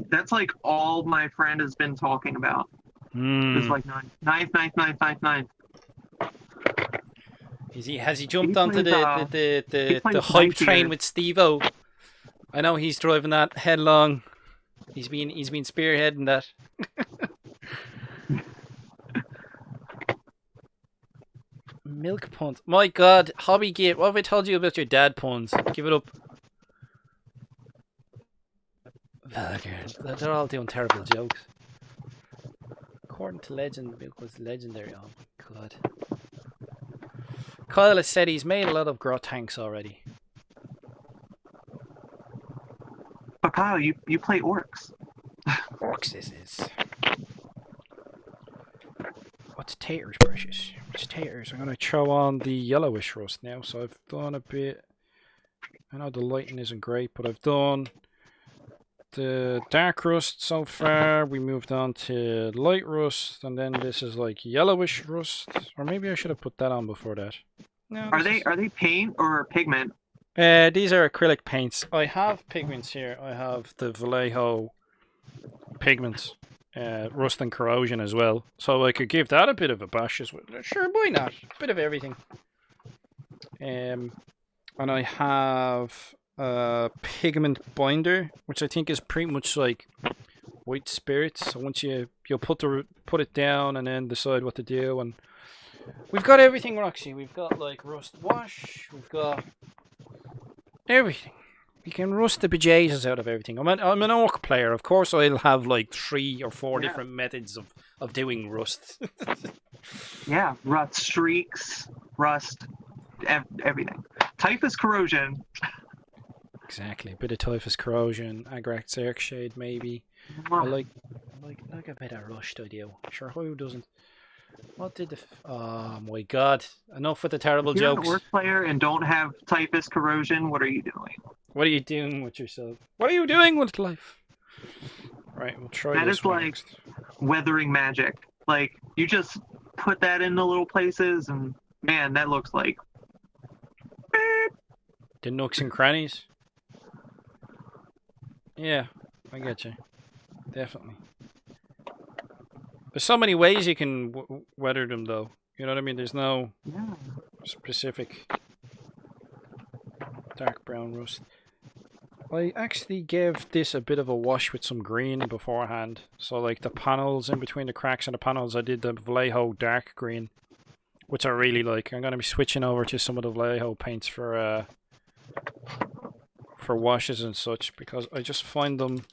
that's like all my friend has been talking about. It's like 9th. Has he jumped onto the hype train with Steve-O? I know he's driving that headlong. He's been spearheading that. Milk puns. My God, Hobby Gate. What have I told you about your dad puns? Give it up. They're all doing terrible jokes. According to legend, milk was legendary. Oh my God. Kyle has said he's made a lot of grot tanks already. But Kyle, you play orcs. Orcs this is. What's taters, precious? What's taters? I'm going to throw on the yellowish rust now. So I've done a bit. I know the lighting isn't great, but I've done the dark rust so far. We moved on to light rust, and then this is like yellowish rust. Or maybe I should have put that on before that. No, are they paint or pigment? These are acrylic paints. I have pigments here. I have the Vallejo pigments, rust and corrosion as well. So I could give that a bit of a bash as well. Sure, why not? A bit of everything. And I have a pigment binder, which I think is pretty much like white spirits. So once you'll put it down and then decide what to do. And we've got everything, Roxy. We've got like rust wash. We've got everything. We can rust the bejesus out of everything. I'm an orc player. Of course, I'll have like 3 or 4 different methods of doing rust. Yeah, rust streaks, rust, everything. Typhus corrosion. Exactly. A bit of typhus corrosion, Agrax Airshade maybe. I like a bit of rust, I do. Sure, who doesn't? What did the... Oh my God. Enough with the terrible if you're jokes. If you're an orc player and don't have typhus corrosion, what are you doing? What are you doing with yourself? What are you doing with life? Right, we'll try that. That is like next. Weathering magic. Like, you just put that in the little places and, man, that looks like... The nooks and crannies? Yeah, I get you. Definitely. There's so many ways you can weather them, though. You know what I mean? There's no specific dark brown rust. I actually gave this a bit of a wash with some green beforehand. So, like, the panels, in between the cracks and the panels, I did the Vallejo dark green, which I really like. I'm going to be switching over to some of the Vallejo paints for washes and such, because I just find them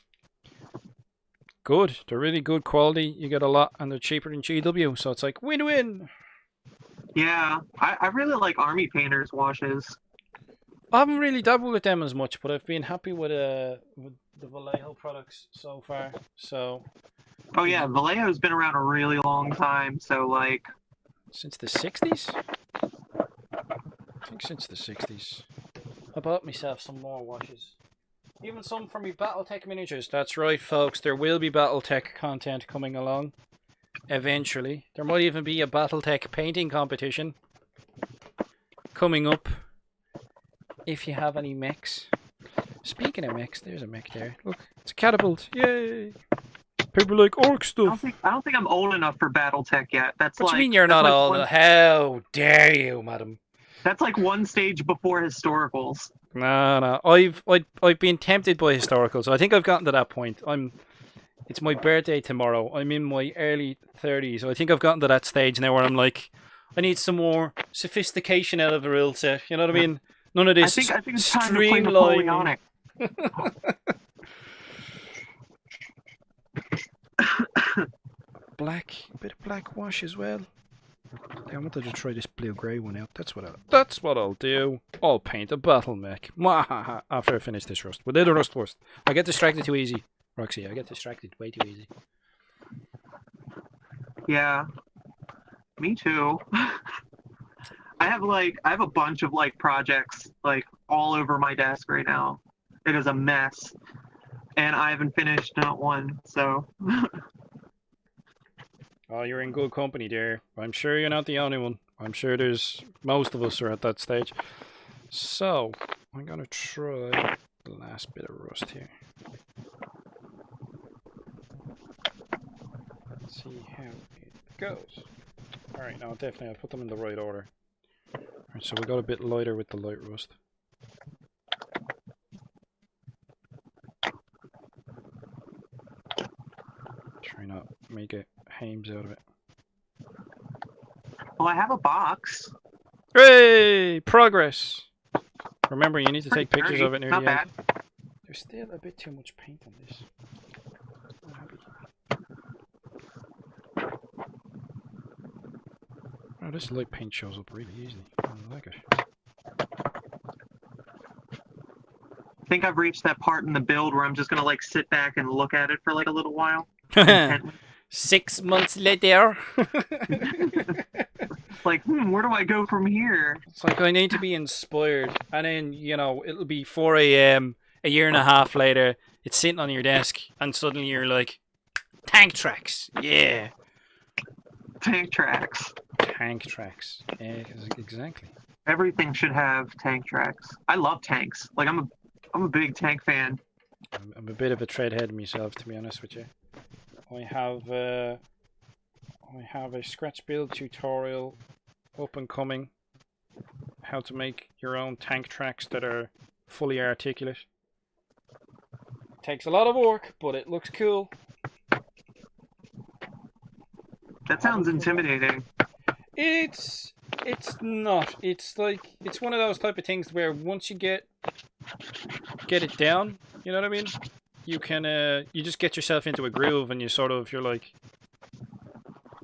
good. They're really good quality. You get a lot, and they're cheaper than GW, so it's like win-win. Yeah, I really like Army Painters washes. I haven't really dabbled with them as much, but I've been happy with the Vallejo products so far. So. Oh yeah, Vallejo's been around a really long time. So like. Since the 60s? I think since the 60s. I bought myself some more washes. Even some for me Battletech miniatures. That's right, folks. There will be Battletech content coming along. Eventually. There might even be a Battletech painting competition coming up. If you have any mechs. Speaking of mechs, there's a mech there. Look, it's a catapult. Yay! People like orc stuff. I don't think I'm old enough for Battletech yet. That's what like. What you mean you're not old? How dare you, madam? That's like one stage before historicals. No. I've been tempted by historicals. I think I've gotten to that point. It's my birthday tomorrow. I'm in my early 30s. So I think I've gotten to that stage now where I'm like, I need some more sophistication out of the rule set. You know what I mean? None of this I think it's time to play streamlining. Napoleonic. Black, a bit of black wash as well. I wanted to try this blue-grey one out. That's what I'll do. I'll paint a battle mech. After I finish this rust. We'll do the rust first. I get distracted too easy, Roxy. I get distracted way too easy. Yeah, me too. I have a bunch of like projects like all over my desk right now. It is a mess, and I haven't finished not one. So. Oh, you're in good company there. I'm sure you're not the only one. I'm sure most of us are at that stage. So, I'm gonna try the last bit of rust here. Let's see how it goes. Alright, now definitely I'll put them in the right order. Alright, so we got a bit lighter with the light rust. Try not make it hames out of it. Well, I have a box. Hooray! Progress! Remember, you need to take pictures of it near Not the bad. end. There's still a bit too much paint on this. I'm happy. Oh, this light paint shows up really easily. I like it. I think I've reached that part in the build where I'm just gonna like sit back and look at it for like a little while. 6 months later. Like, where do I go from here? It's like I need to be inspired, and then it'll be 4 a.m. a year and a half later. It's sitting on your desk, and suddenly you're like, tank tracks, yeah. Tank tracks. Tank tracks, yeah, exactly. Everything should have tank tracks. I love tanks. Like I'm a big tank fan. I'm a bit of a treadhead myself, to be honest with you. I have a scratch build tutorial up and coming. How to make your own tank tracks that are fully articulate. Takes a lot of work, but it looks cool. That sounds intimidating. It's not. It's like it's one of those type of things where once you get it down, you know what I mean? You can you just get yourself into a groove, and you're like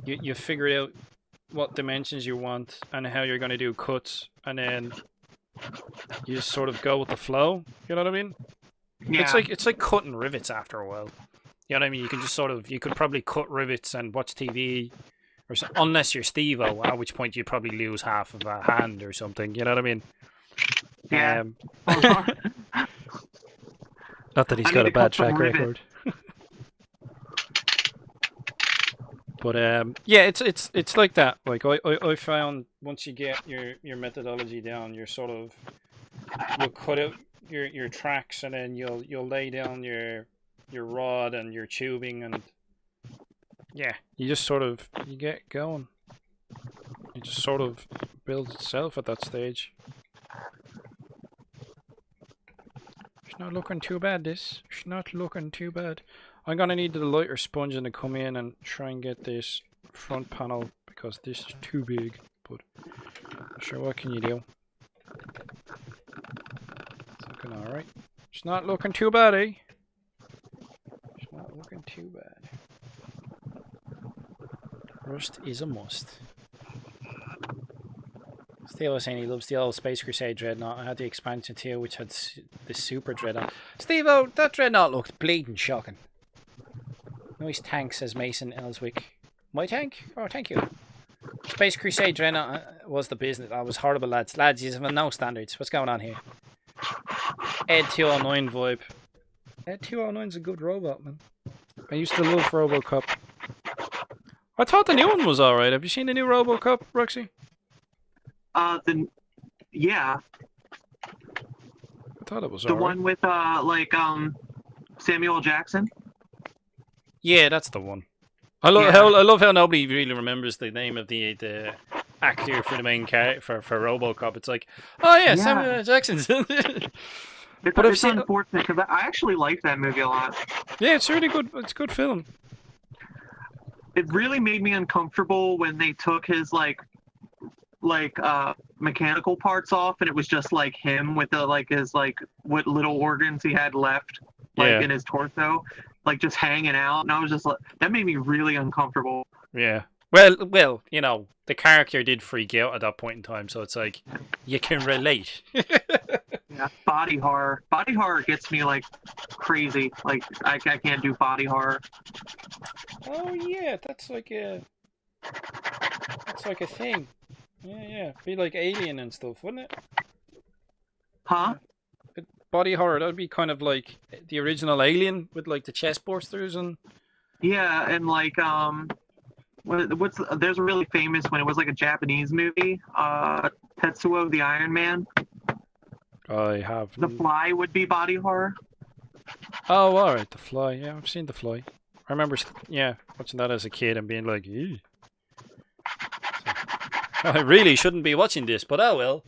you figure out what dimensions you want and how you're going to do cuts, and then you just sort of go with the flow. You know what I mean? Yeah. It's like cutting rivets after a while. You know what I mean? You can just you could probably cut rivets and watch TV, or unless you're Steve-O, at which point you'd probably lose half of a hand or something. You know what I mean? Yeah. Not that he's got a bad track record. But yeah, it's like that. Like I found once you get your methodology down, you'll cut out your tracks, and then you'll lay down your rod and your tubing, and yeah, you just you get going. It just sort of builds itself at that stage. It's not looking too bad, this. It's not looking too bad. I'm gonna need the lighter sponge to come in and try and get this front panel, because this is too big, but sure, what can you do? It's looking alright. It's not looking too bad, eh? It's not looking too bad. Rust is a must. Steve was saying he loves the old Space Crusade Dreadnought. I had the expansion too, which had the Super Dreadnought. Steve-O, that Dreadnought looked bleeding shocking. Nice tank, says Mason Ellswick. My tank? Oh, thank you. Space Crusade Dreadnought was the business. I was horrible, lads. Lads, you have no standards. What's going on here? Ed 209 vibe. Ed 209's a good robot, man. I used to love RoboCop. I thought the new one was alright. Have you seen the new RoboCop, Roxy? Yeah. I thought it was the one with Samuel Jackson. Yeah, that's the one. I love how nobody really remembers the name of the actor for the main character for RoboCop. It's like, oh yeah, Samuel Jackson. But I've It's seen. unfortunate because I actually like that movie a lot. Yeah, it's really good. It's a good film. It really made me uncomfortable when they took his mechanical parts off, and it was just like him with his what little organs he had left Yeah. in his torso, like just hanging out. And I was just like, that made me really uncomfortable. Yeah. Well, you know, the character did freak out at that point in time, so it's like you can relate. Yeah, body horror. Body horror gets me like crazy. Like I can't do body horror. Oh yeah, that's like a thing. Yeah. Be like Alien and stuff, wouldn't it? Huh? But body horror, that'd be kind of like the original Alien with like the chest bursters and. Yeah, and there's a really famous one. It was like a Japanese movie. Tetsuo the Iron Man. I have. The Fly would be body horror. Oh, alright, The Fly. Yeah, I've seen The Fly. I remember, watching that as a kid and being like, ew. So, I really shouldn't be watching this, but oh well.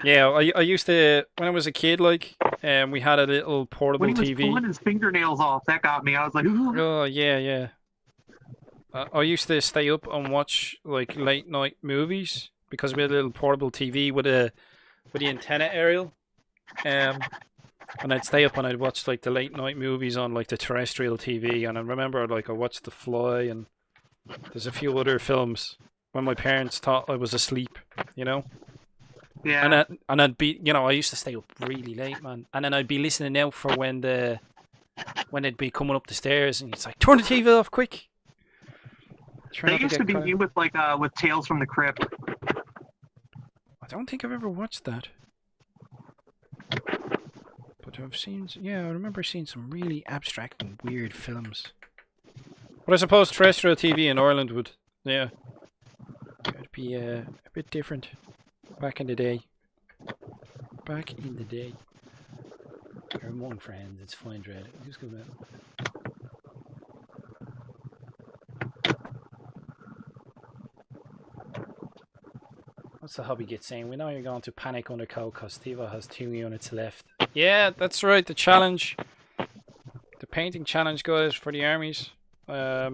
Yeah, I used to, when I was a kid, like, we had a little portable When he was TV. pulling his fingernails off, that got me. I was like, oh, yeah. I used to stay up and watch, like, late night movies because we had a little portable TV with the antenna aerial. And I'd stay up and I'd watch like the late night movies on like the terrestrial TV. And I remember like I watched The Fly and there's a few other films when my parents thought I was asleep, you know. yeah. And I'd be, you know, I used to stay up really late, man. And then I'd be listening out for when they'd be coming up the stairs and it's like turn the TV off quick. That used to be me with with Tales from the Crypt. I don't think I've ever watched that. But I remember seeing some really abstract and weird films. But I suppose terrestrial TV in Ireland would, it'd be a bit different back in the day. You're among friends, it's fine, Dread. Just go back. What's the hobby get saying? We know you're going to panic under cold because Steve has 2 units left. Yeah, that's right. The challenge, the painting challenge, guys, for the armies. I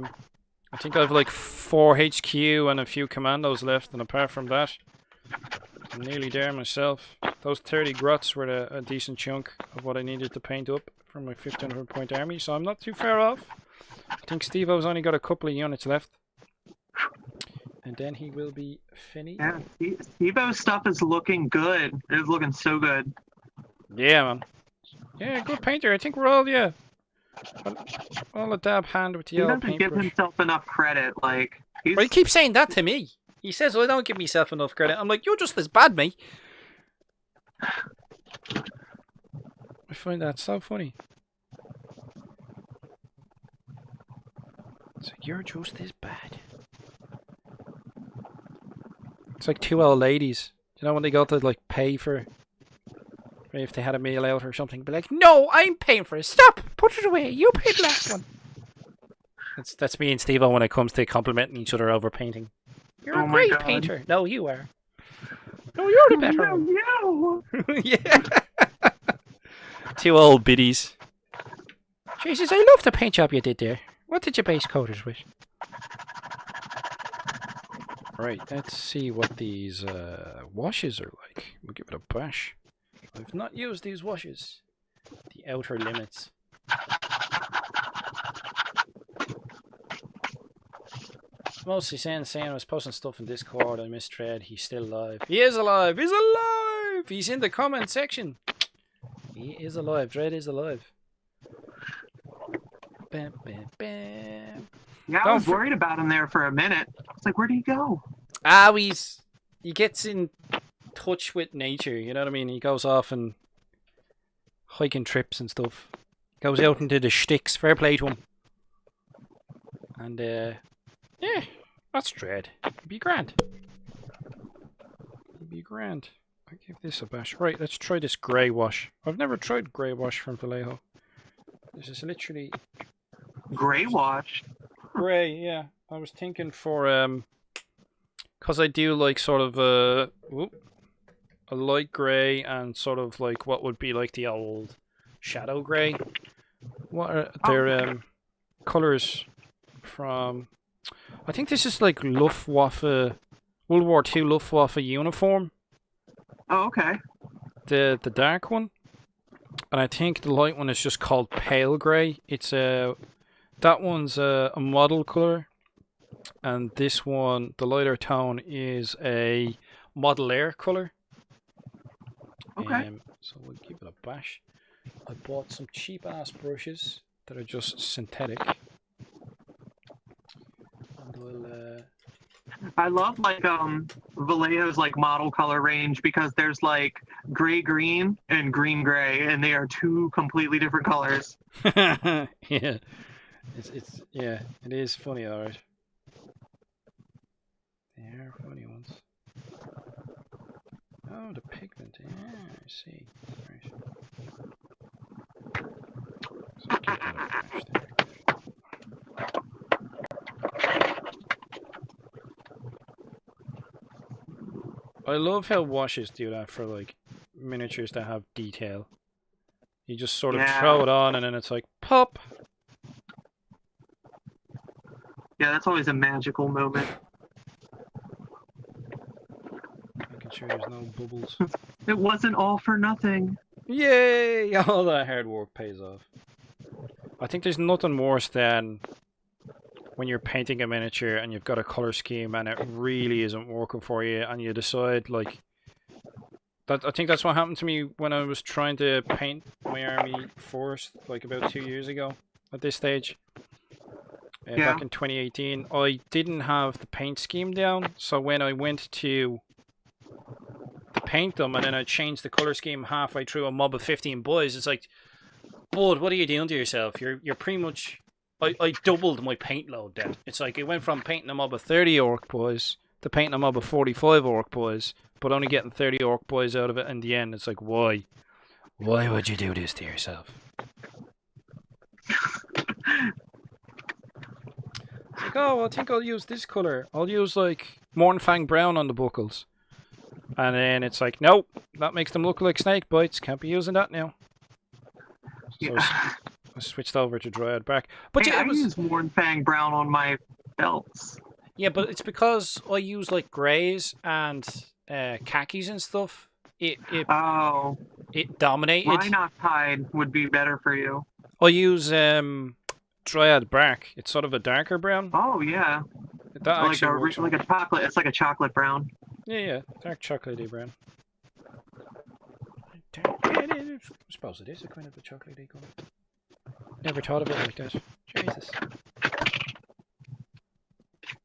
think I have like 4 HQ and a few commandos left, and apart from that, I'm nearly there myself. Those 30 grots were a decent chunk of what I needed to paint up for my 1500 point army, so I'm not too far off. I think Steve-O's only got a couple of units left. And then he will be finished. Yeah, Steve-O's stuff is looking good. It is looking so good. Yeah, man. Yeah, good painter. I think we're all, all a dab hand with the yellow paintbrush. He doesn't give himself enough credit. Like, Well, he keeps saying that to me. He says, I don't give myself enough credit. I'm like, you're just as bad, mate. I find that so funny. It's like, you're just as bad. It's like 2 old ladies. You know when they go to like pay for, if they had a meal out or something, be like, no, I'm paying for it. Stop! Put it away. You paid the last one. That's me and Steve-O when it comes to complimenting each other over painting. You're a great painter. No, you are. No, you're the better one. No. Yeah. 2 old biddies. Jesus, I love the paint job you did there. What did you base coaters with? Right, let's see what these washes are like. We'll give it a bash. I've not used these washes. The outer limits. Mostly saying I was posting stuff in Discord. I missed Tread. He's still alive. He is alive! He's alive! He's in the comment section. He is alive. Dread is alive. Bam, bam, bam. Yeah, I was worried about him there for a minute. It's like, where did he go? He gets in touch with nature, you know what I mean? He goes off and hiking trips and stuff. Goes out into the shticks. Fair play to him. And, yeah, that's Dread. It'd be grand. I give this a bash. Right, let's try this grey wash. I've never tried grey wash from Vallejo. This is literally... Grey wash? Grey, yeah. I was thinking for, because I do like sort of, a light grey and sort of like what would be like the old shadow grey. What are their colours from? I think this is like Luftwaffe, World War II Luftwaffe uniform. Oh, okay. The dark one, and I think the light one is just called pale grey. It's that one's a model colour, and this one, the lighter tone, is a model air colour. Okay. So we'll give it a bash. I bought some cheap ass brushes that are just synthetic. And we'll I love like Vallejo's like model color range because there's like gray green and green gray, and they are two completely different colors. yeah. It's yeah, it is funny, alright. They are funny ones. Oh, the pigment. Yeah, I see. Right. So give that a bash there. I love how washes do that for like miniatures that have detail. You just sort of throw it on and then it's like pop. Yeah, that's always a magical moment. Making sure there's no bubbles. It wasn't all for nothing. Yay! All that hard work pays off. I think there's nothing worse than when you're painting a miniature and you've got a color scheme and it really isn't working for you, and you decide like that. I think that's what happened to me when I was trying to paint my army first, like about 2 years ago. At this stage, back in 2018, I didn't have the paint scheme down. So when I went to paint them and then I changed the color scheme halfway through a mob of 15 boys, it's like, bud, what are you doing to yourself? You're pretty much. I doubled my paint load then. It's like it went from painting a mob of 30 orc boys to painting a mob of 45 orc boys, but only getting 30 orc boys out of it in the end. It's like, why? Why would you do this to yourself? It's like, oh, I think I'll use this colour. I'll use like Mornfang brown on the buckles. And then it's like, nope, that makes them look like snake bites. Can't be using that now. So I switched over to Dryad Bark. But hey, yeah, I use Mornfang brown on my belts. Yeah, but it's because I use like greys and khakis and stuff. It dominated. Rhinoxide would be better for you. I use Dryad Bark. It's sort of a darker brown. Oh yeah. That like a chocolate. It's like a chocolate brown. Yeah, dark chocolatey brown. I suppose it is a kind of a chocolatey colour. Never thought of it like that. Jesus.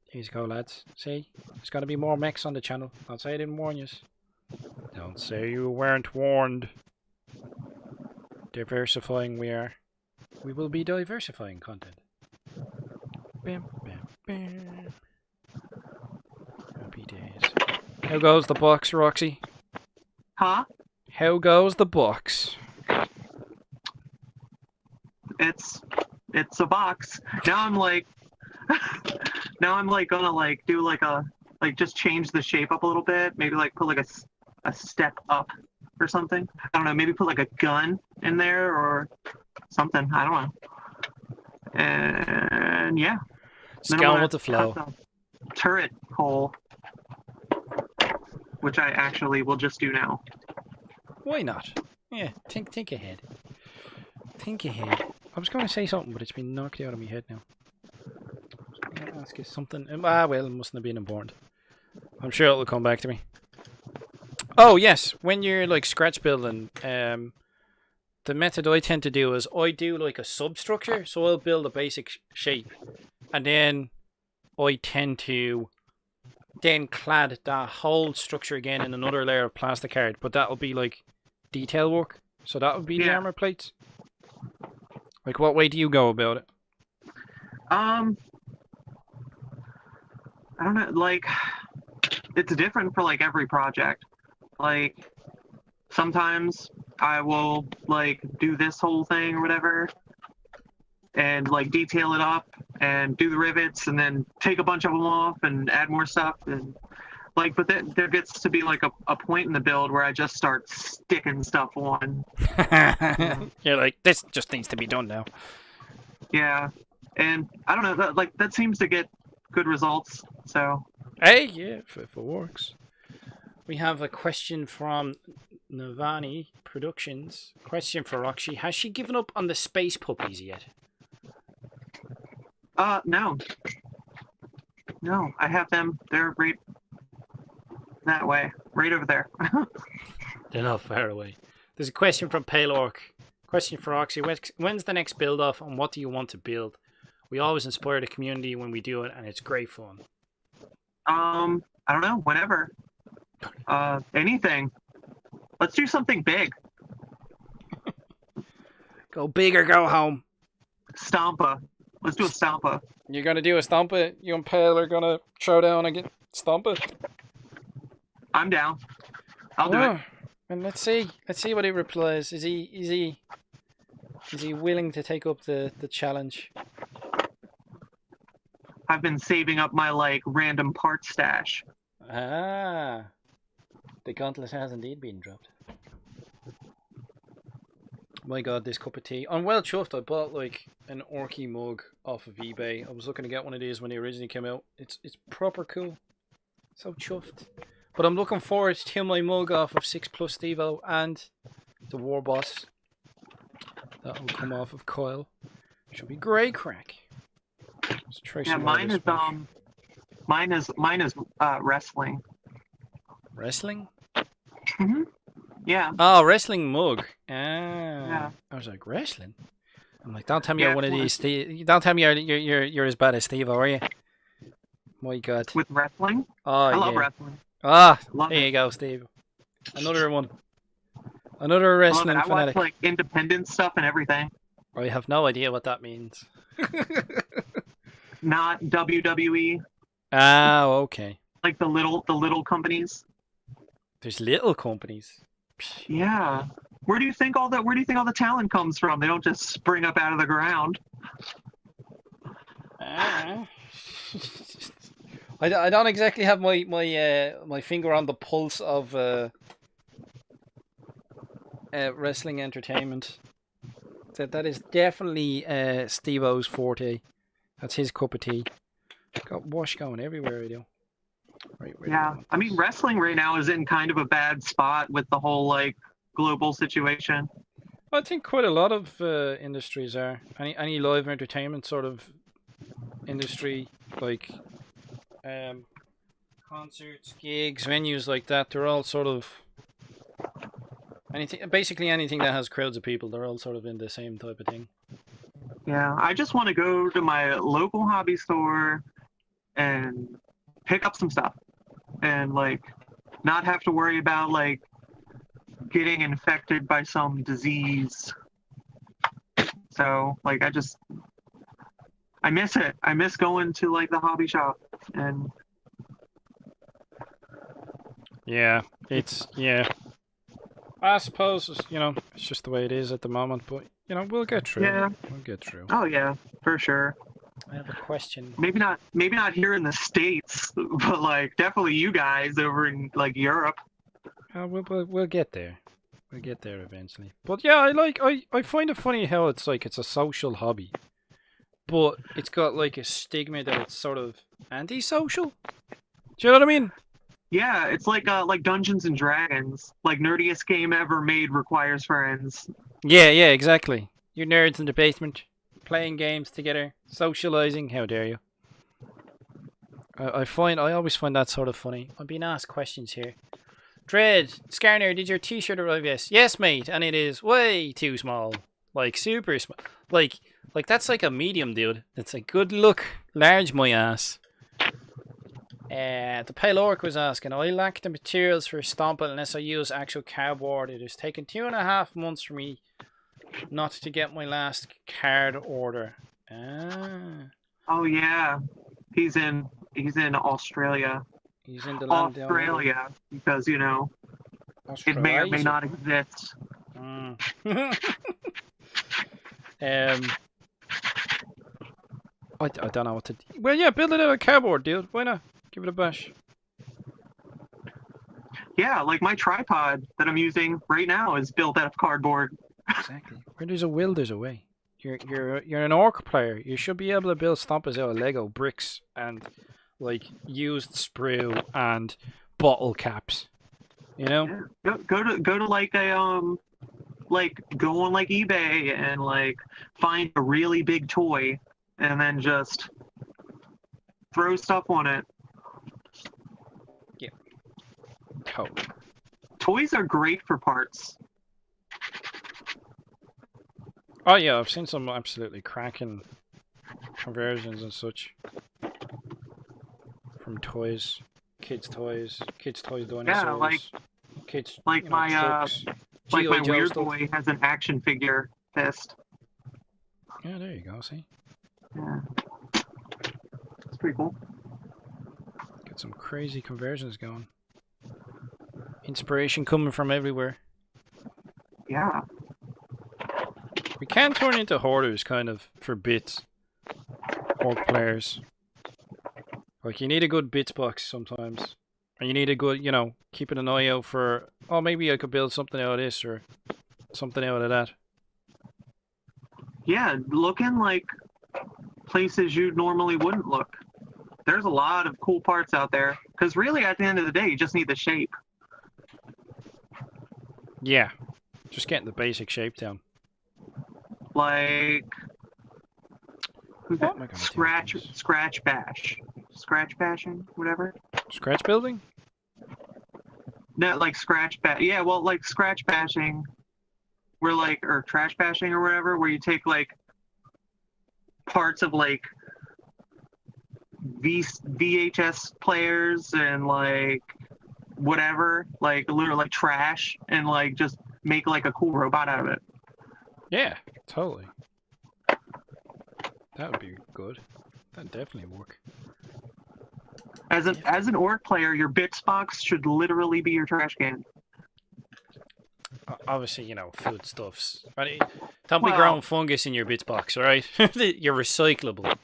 Here you go, lads. See? There's going to be more mechs on the channel. Don't say I didn't warn you. Don't say you weren't warned. Diversifying we are. We will be diversifying content. Bam, bam, bam. Happy days. How goes the box, Roxy? Huh? How goes the box? It's a box. Now I'm like gonna like do like a just change the shape up a little bit. Maybe like put like a step up or something. I don't know. Maybe put like a gun in there or something. I don't know. And yeah. Scout with the flow. Turret hole, which I actually will just do now. Why not? Yeah, think ahead. Think ahead. I was going to say something, but it's been knocked out of my head now. I'll ask you something. Well, it mustn't have been important. I'm sure it'll come back to me. Oh, yes. When you're, like, scratch building, the method I tend to do is I do, like, a substructure. So I'll build a basic shape. And then I tend to then clad that whole structure again in another layer of plastic card. But that'll be, like, detail work. So that would be the armor plates. Like, what way do you go about it? I don't know, like, it's different for, like, every project. Like, sometimes I will, like, do this whole thing or whatever, and, like, detail it up, and do the rivets, and then take a bunch of them off, and add more stuff, and Like, but then there gets to be like a point in the build where I just start sticking stuff on. You're like, this just needs to be done now. Yeah, and I don't know, that seems to get good results. So. Hey, yeah, if it works. We have a question from Navani Productions. Question for Roxy: has she given up on the space puppies yet? No. No, I have them. They're right that way, right over there. They're not far away. There's a question from Pale Orc. Question for Roxy: when's the next build off, and what do you want to build? We always inspire the community when we do it, and it's great fun. I don't know. Whenever. Anything. Let's do something big. Go big or go home. Stompa. Let's do a Stompa. You're gonna do a Stompa? You and Pale are gonna throw down and get Stompa? I'm down. I'll do it. And let's see what he replies. Is he willing to take up the challenge? I've been saving up my like random part stash. Ah, the gauntlet has indeed been dropped. My God, this cup of tea. I'm well chuffed. I bought like an Orky mug off of eBay. I was looking to get one of these when they originally came out. It's proper cool. So chuffed. But I'm looking forward to my mug off of 6 Plus Stevo and the War Boss. That will come off of Coil. Should be great crack. Let's try some mine is wrestling. Wrestling? Mhm. Yeah. Oh, wrestling mug. Ah. Yeah. I was like, wrestling? I'm like, don't tell me you're one of these. Don't tell me you're as bad as Steve, are you? My God. With wrestling? Oh, I love wrestling. Ah, Love there it. you go, Steve. Another one. Another wrestling I fanatic. watch like independent stuff and everything. I have no idea what that means. Not WWE. Ah, okay. Like the little companies. There's little companies. Yeah. Where do you think all the talent comes from? They don't just spring up out of the ground. I don't exactly have my finger on the pulse of wrestling entertainment. That is definitely Steve-O's forte. That's his cup of tea. Got wash going everywhere, I do. Right, yeah, I mean, wrestling right now is in kind of a bad spot with the whole like global situation. I think quite a lot of industries are. Any live entertainment sort of industry, like concerts, gigs, venues like that, they're all sort of basically anything that has crowds of people, they're all sort of in the same type of thing. Yeah, I just want to go to my local hobby store and pick up some stuff and like not have to worry about like getting infected by some disease. So like I miss it. I miss going to like the hobby shop and yeah, I suppose it's just the way it is at the moment, but we'll get through. Yeah. We'll get through. Oh yeah, for sure. I have a question. Maybe not here in the States, but like definitely you guys over in like Europe. We'll get there. We'll get there eventually. But yeah, I find it funny how it's like it's a social hobby, but it's got like a stigma that it's sort of antisocial. Do you know what I mean? Yeah, it's like Dungeons and Dragons. Like nerdiest game ever made requires friends. Yeah, exactly. You nerds in the basement, playing games together, socializing. How dare you? I always find that sort of funny. I'm being asked questions here. Dread, Skarnir, did your t-shirt arrive? Yes, mate, and it is way too small. Like super small. Like that's like a medium, dude. It's a good look, large my ass. The Pale Orc was asking, I lack the materials for Stompa unless I use actual cardboard. It has taken 2.5 months for me not to get my last card order. Ah. Oh yeah, he's in Australia. He's in the land Australia because it may or may not exist. I don't know what to. Well, yeah, build it out of cardboard, dude. Why not? Give it a bash. Yeah, like my tripod that I'm using right now is built out of cardboard. Exactly. Where there's a will, there's a way. You're an orc player. You should be able to build stompers out of Lego bricks and like used sprue and bottle caps. You know? Yeah. Go to like a like go on like eBay and like find a really big toy and then just throw stuff on it. Yeah. Totally. Toys are great for parts. Oh yeah, I've seen some absolutely cracking conversions and such from toys, kids' toys Yeah, dinosaurs, kids, like you know, my trucks, like G.I. my Joe weird stuff. boy has an action figure fist. Yeah, there you go. See, Yeah, it's pretty cool. got some crazy conversions going. Inspiration coming from everywhere. Yeah, We can turn into hoarders, kind of, for bits. Orc players. Like, you need a good bits box sometimes. And you need a good, you know, keeping an eye out for, oh, maybe I could build something out of this or something out of that. yeah, looking like places you normally wouldn't look. There's a lot of cool parts out there. Because really, at the end of the day, you just need the shape. Yeah. Just getting the basic shape down. Like, who's What that? am I gonna do with Scratch bash, scratch bashing, whatever. Scratch building? No, like scratch bash. Yeah, well, like scratch bashing, where like or trash bashing or whatever, where you take like parts of like VHS players and like whatever, like literally like trash, and like just make like a cool robot out of it. Yeah, totally. That would be good. That'd definitely work. As an orc player, your bits box should literally be your trash can. Obviously, you know, foodstuffs. Don't be Well- growing fungus in your bits box, alright? You're recyclable.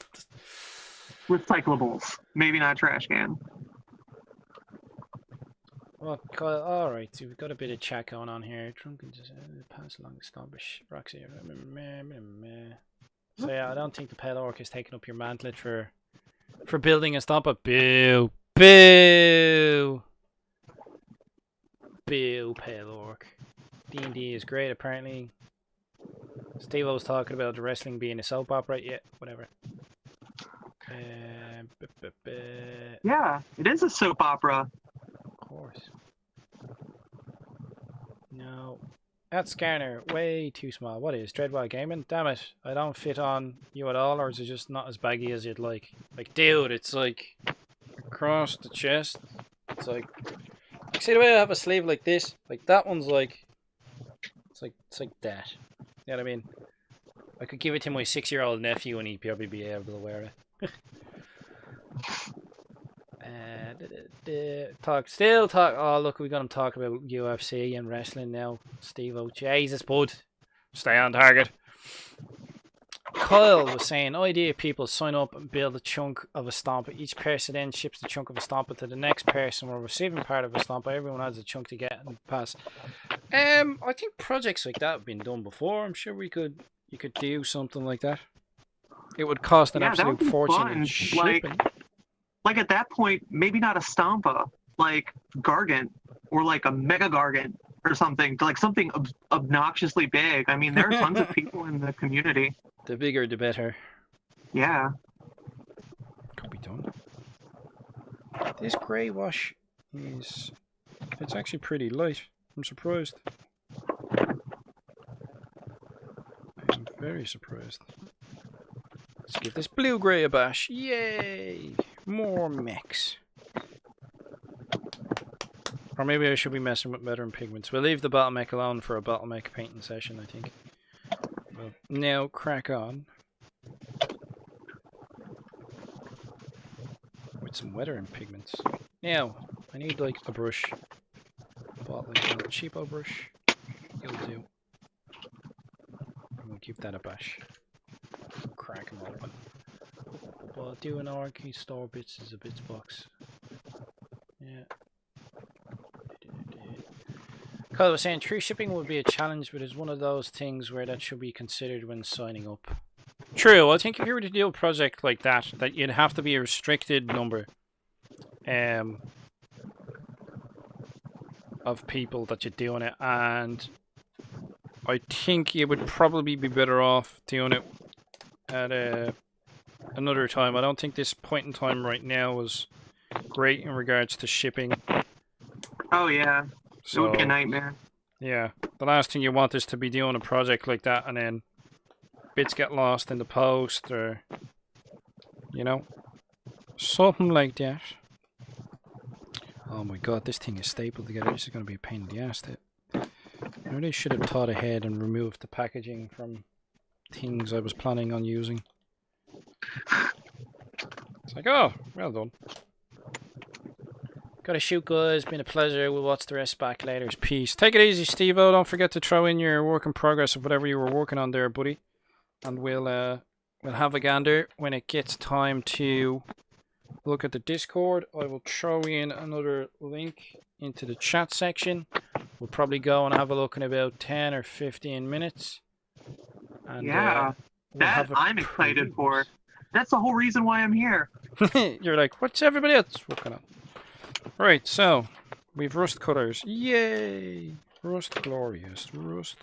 Recyclables, maybe not trash can. Well, alright, so we've got a bit of chat going on here. Drunken just pass along the stompish Roxy. So yeah, I don't think the pet orc is taking up your mantlet for building a stomper. Boo! Boo! Boo, pet orc. D&D is great, apparently. Steve was talking about the wrestling being a soap opera. Yeah, whatever. Yeah, it is a soap opera. Of course. No. That's Skarnir. Way too small. What is Dreadwild Gaming? Damn it. I don't fit on you at all, or is it just not as baggy as you'd like? Like, dude, it's like across the chest. It's like see the way I have a sleeve like this? Like that one's like it's like that. You know what I mean? I could give it to my 6-year-old nephew and he'd probably be able to wear it. Talk. Oh, look, we're going to talk about UFC and wrestling now. Steve, oh, Jesus, bud. Stay on target. Kyle was saying, idea people sign up and build a chunk of a stomper. Each person then ships the chunk of a stomper to the next person. We're receiving part of a stomper. Everyone has a chunk to get and pass. I think projects like that have been done before. I'm sure you could do something like that. It would cost an absolute fortune in shipping. Like at that point, maybe not a Stompa, like Gargant or like a Mega Gargant or something, like something obnoxiously big. I mean, there are tons of people in the community. The bigger, the better. Yeah. Could be done. This grey wash is... It's actually pretty light. I'm surprised. I'm very surprised. Let's give this blue-grey a bash. Yay! More mechs. Or maybe I should be messing with veteran pigments. We'll leave the battle mech alone for a battle mech painting session, I think. Well, now crack on with some weathering pigments. Now, I need like a brush. Bought like a cheapo brush. You'll do. And we'll give that a bash. Crack them open. Well, do an Arcade store bits as a bits box. Yeah. Because I was saying, true shipping would be a challenge, but it's one of those things where that should be considered when signing up. True, I think if you were to do a project like that, that you'd have to be a restricted number of people that you're doing it, and I think you would probably be better off doing it at another time. I don't think this point in time right now is great in regards to shipping. Oh yeah, So, it would be a nightmare. Yeah, the last thing you want is to be doing a project like that and then bits get lost in the post or, you know, something like that. Oh my god, this thing is stapled together. This is going to be a pain in the ass. I really should have thought ahead and removed the packaging from things I was planning on using. It's like, oh, well done. Gotta shoot, guys. Been a pleasure. We'll watch the rest back later. Peace. Take it easy, Steve-O. Don't forget to throw in your work in progress of whatever you were working on there, buddy. And we'll have a gander when it gets time to look at the Discord. I will throw in another link into the chat section. We'll probably go and have a look in about 10 or 15 minutes. And, yeah, that I'm excited for. That's the whole reason why I'm here. You're like, what's everybody else working on? Right, so we've rust cutters. Yay! Rust glorious. Rust.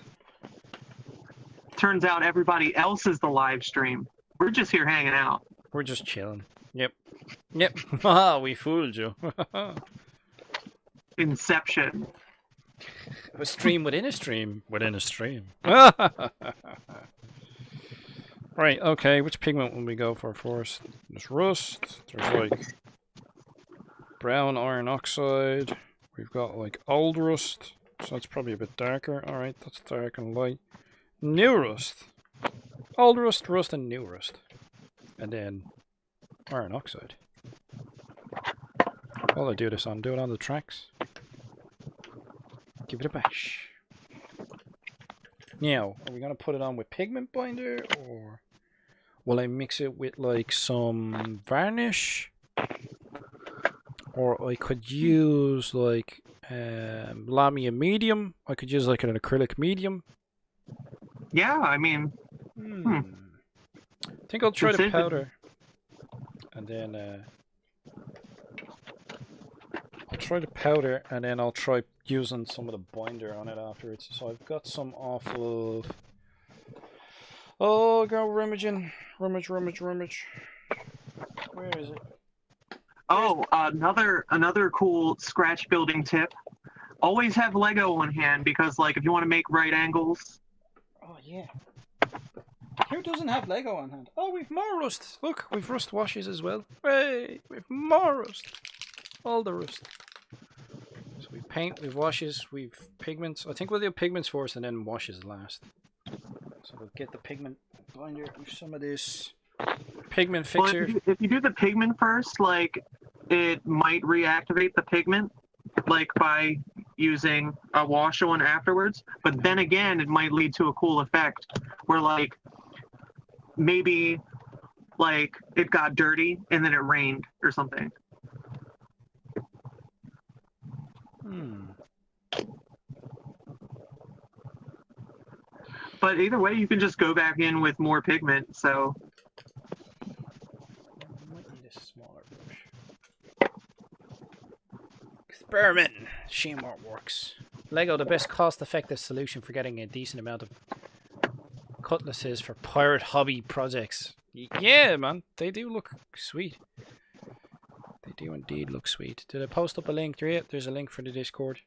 Turns out everybody else is the live stream. We're just here hanging out. We're just chilling. Yep. Yep. Haha, we fooled you. Inception. A stream within a stream within a stream. Right, okay, which pigment will we go for first? There's rust, there's like brown iron oxide, we've got like old rust, so that's probably a bit darker. Alright, that's dark and light. New rust. Old rust, rust, and new rust. And then iron oxide. While I do this on, do it on the tracks. Give it a bash. Now, are we going to put it on with pigment binder, or will I mix it with like some varnish? Or I could use like Lamia medium. I could use like an acrylic medium. Yeah, I mean... I think I'll try the powder. And then... I'll try the powder, and then I'll try using some of the binder on it afterwards. So I've got some off of... Oh, go rummaging. Rummage. Where is it? Oh, another cool scratch building tip. Always have Lego on hand, because like if you want to make right angles. Oh yeah. Who doesn't have Lego on hand? Oh, we've more rust. Look, we've rust washes as well. Hey, we've more rust. All the rust. So we've paint, we've washes, we've pigments. I think we'll do pigments first and then washes last. So we'll get the pigment binder with some of this pigment fixer. Well, if you do the pigment first, like it might reactivate the pigment, like by using a wash on afterwards. But then again, it might lead to a cool effect where like maybe like it got dirty and then it rained or something. But either way, you can just go back in with more pigment, so... I might need a smaller brush. Experimenting. Seeing what works. Lego, the best cost-effective solution for getting a decent amount of cutlasses for pirate hobby projects. Yeah, man. They do look sweet. They do indeed look sweet. Did I post up a link? There's a link for the Discord.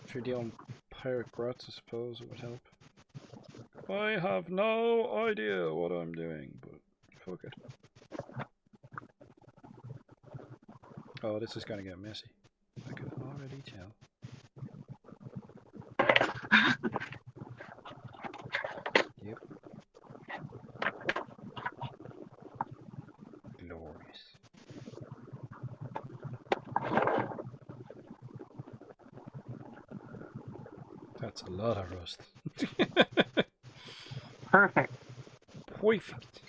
If you're doing pirate grots, I suppose it would help. I have no idea what I'm doing, but fuck it. Oh, this is gonna get messy. I can already tell. Yep. Glorious. That's a lot of rust. Perfect. Perfect.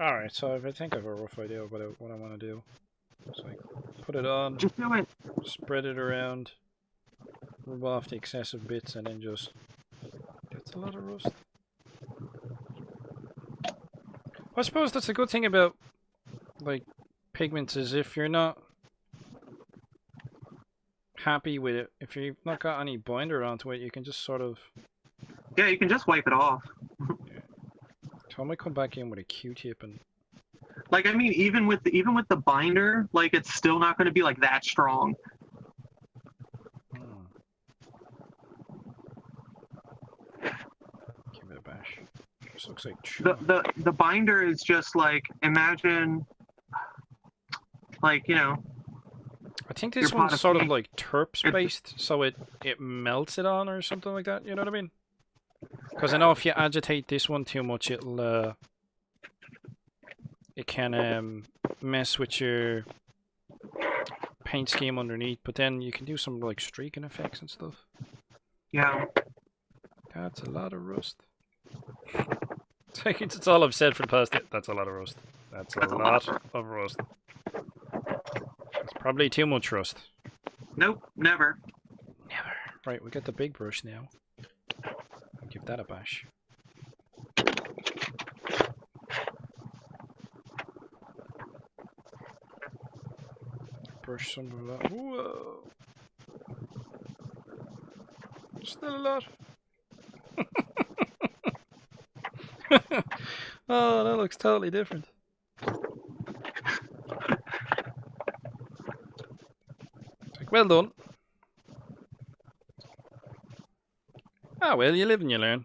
Alright, so I think I have a rough idea about what I want to do. It's like, put it on, Just do it. spread it around, rub off the excessive bits, and then just... That's a lot of rust. I suppose that's a good thing about, like, pigments is if you're not happy with it, if you've not got any binder onto it, you can just sort of... Yeah, you can just wipe it off. So I might come back in with a Q-tip and... Like, I mean, even with the binder, like, it's still not going to be like that strong. Give it a bash. This looks like The binder is just like, imagine, like, you know. I think this your pot one's of sort of paint. like terps based, so it melts it on or something like that. You know what I mean? Because I know if you agitate this one too much, it'll it can mess with your paint scheme underneath. But then you can do some like streaking effects and stuff. Yeah. That's a lot of rust. It's all I've said for the past. That's a lot of rust. That's a lot of rust. It's probably too much rust. Nope, never. Never. Right, we got the big brush now. Give that a bash. Brush some of that. Whoa! Still a lot. Oh, that looks totally different. Like, well done. Ah, well, you live and you learn.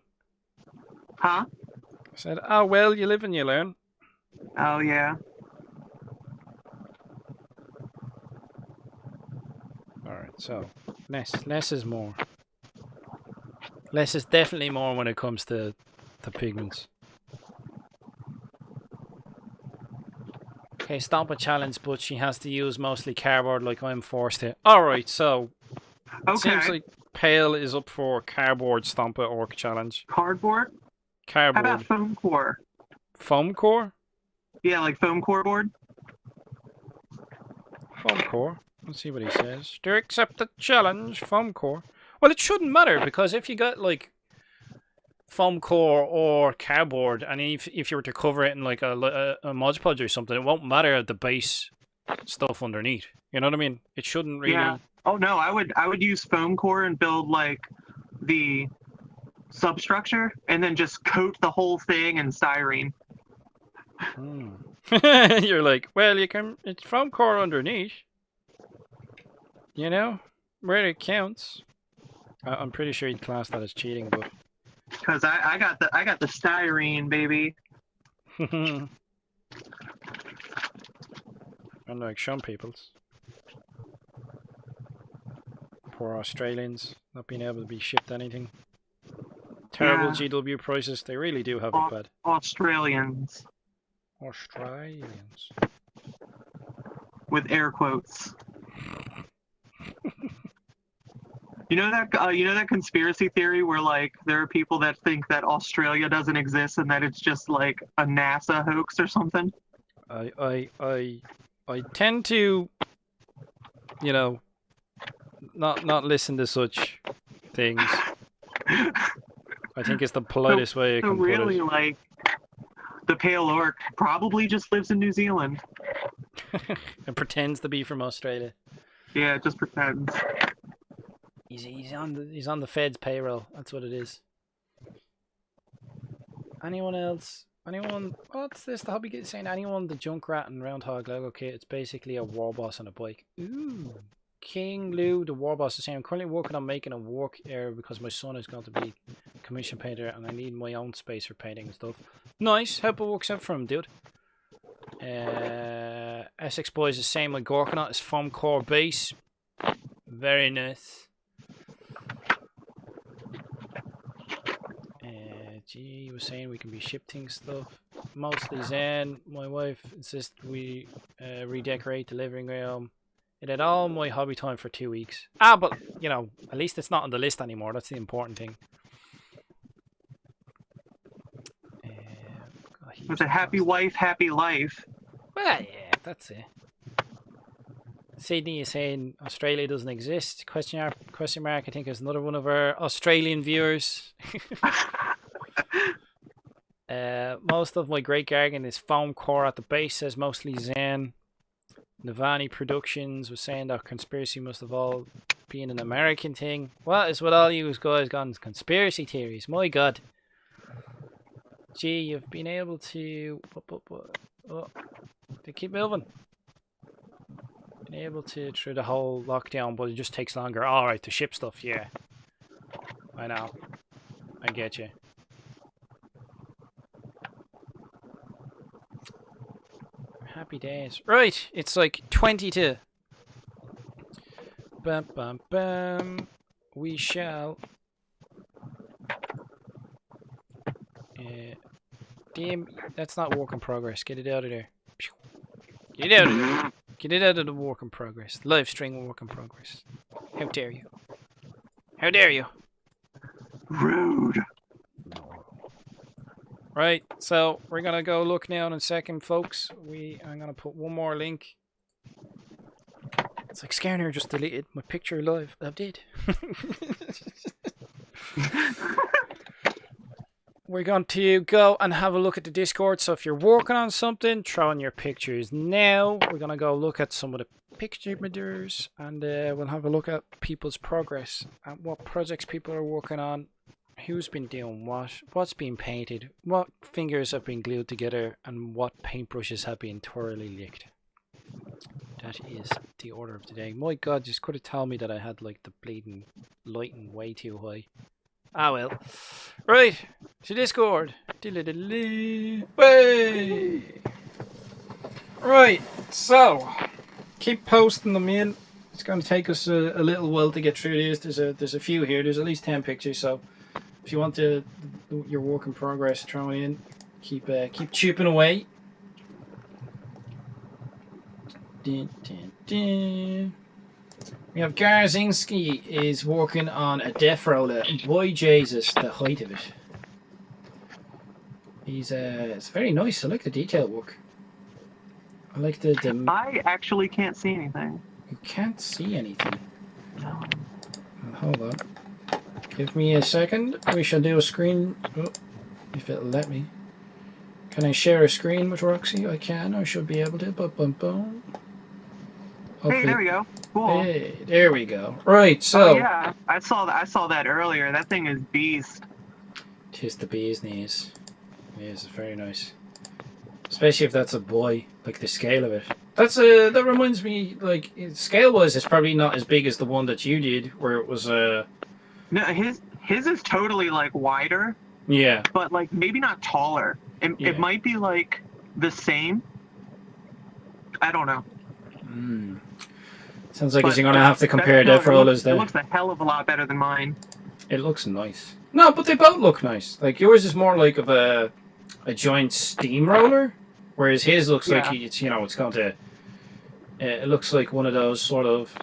Huh? I said, ah, well, you live and you learn. Oh, yeah. Alright, so, less is more. Less is definitely more when it comes to pigments. Okay, stomp a challenge, but she has to use mostly cardboard like I'm forced to. Alright, so, it seems like Pale is up for cardboard stomper orc challenge. Cardboard? Cardboard. How about foam core? Foam core? Yeah, like foam core board? Foam core. Let's see what he says. Do you accept the challenge, foam core? Well, it shouldn't matter, because if you got, like, foam core or cardboard, and if you were to cover it in, like, a Mod Podge or something, it won't matter the base stuff underneath. You know what I mean? It shouldn't really... Yeah. Oh, no, I would use foam core and build, like, the substructure, and then just coat the whole thing in styrene. You're like, well, you can... It's foam core underneath. You know? Where it counts. I'm pretty sure he'd class that as cheating, but... Because I got the styrene, baby. Unlike some people's. Poor Australians, not being able to be shipped anything. Terrible GW prices, they really do have it bad. Australians. Australians. With air quotes. You know that conspiracy theory where, like, there are people that think that Australia doesn't exist and that it's just like a NASA hoax or something? I tend to, you know, not listen to such things. I think it's the politest way I can put it. Really, like, the Pale Orc probably just lives in New Zealand. And pretends to be from Australia. Yeah, just pretends. He's on the Fed's payroll. That's what it is. Anyone else? Anyone? What's this? The hobby kit saying anyone the Junkrat and Roundhog Lego kit. It's basically a war boss on a bike. Ooh. King Lou, the war boss, is saying I'm currently working on making a work area because my son is going to be a commission painter and I need my own space for painting and stuff. Nice. Hope it works out for him, dude. Essex Boys is the same like Gorkanaut is foam core base. Very nice. G was saying we can be shifting stuff. Mostly Zen. My wife insists we redecorate the living room. It had all my hobby time for 2 weeks. Ah, but, you know, at least it's not on the list anymore. That's the important thing. Got With a happy wife, happy life. Well, yeah, that's it. Sydney is saying Australia doesn't exist. Question mark. I think there's another one of our Australian viewers. Most of my great garden is foam core at the base, says mostly Zen. Navani Productions was saying that conspiracy must have all been an American thing. What is with all you guys gone conspiracy theories? My God. Gee, you've been able to... Oh, they keep moving. Been able to through the whole lockdown, but it just takes longer. Alright, to ship stuff, yeah. I know. I get you. Happy days. Right, it's like 20 to... Bam, bam, bam. We shall... Damn, that's not work in progress. Get it out of there. Get it out of there. Get it out of the work in progress. Live stream work in progress. How dare you? How dare you? Rude. Right, so we're gonna go look now in a second, folks. I'm gonna put one more link. It's like Skarnir just deleted my picture live. I did. We're going to go and have a look at the Discord. So if you're working on something, throw in your pictures now. We're going to go look at some of the picture images, and we'll have a look at people's progress and what projects people are working on, who's been doing what's been painted, what fingers have been glued together, and what paintbrushes have been thoroughly licked. That is the order of the day. My God, just could have told me that I had like the bleeding lighting way too high. Ah well. Right, to Discord. Way. Right, so keep posting them in. It's going to take us a little while to get through this. There's a few here. There's at least 10 pictures. So if you want to your work in progress, throw it in. Keep chipping away. Dun, dun, dun. We have Garzinski is working on a death roller. Boy Jesus, the height of it. It's very nice. I like the detail work. I like the I actually can't see anything. You can't see anything. No. Hold on. Give me a second. We shall do a screen. Oh, if it'll let me. Can I share a screen with Roxy? I can. I should be able to. Boom. Hey, there we go. Cool. Hey, there we go. Right, so. Oh, yeah, I saw that earlier. That thing is beast. Tis the bee's knees. Yes, it's very nice. Especially if that's a boy, like the scale of it. That reminds me, like, scale-wise, it's probably not as big as the one that you did, where it was No, his is totally like wider. Yeah. But like maybe not taller. It might be like the same. I don't know. Sounds like you're gonna have to compare death rollers there. It looks a hell of a lot better than mine. It looks nice. No, but they both look nice. Like yours is more like of a giant steamroller, whereas his looks like it's it's going to. It looks like one of those sort of,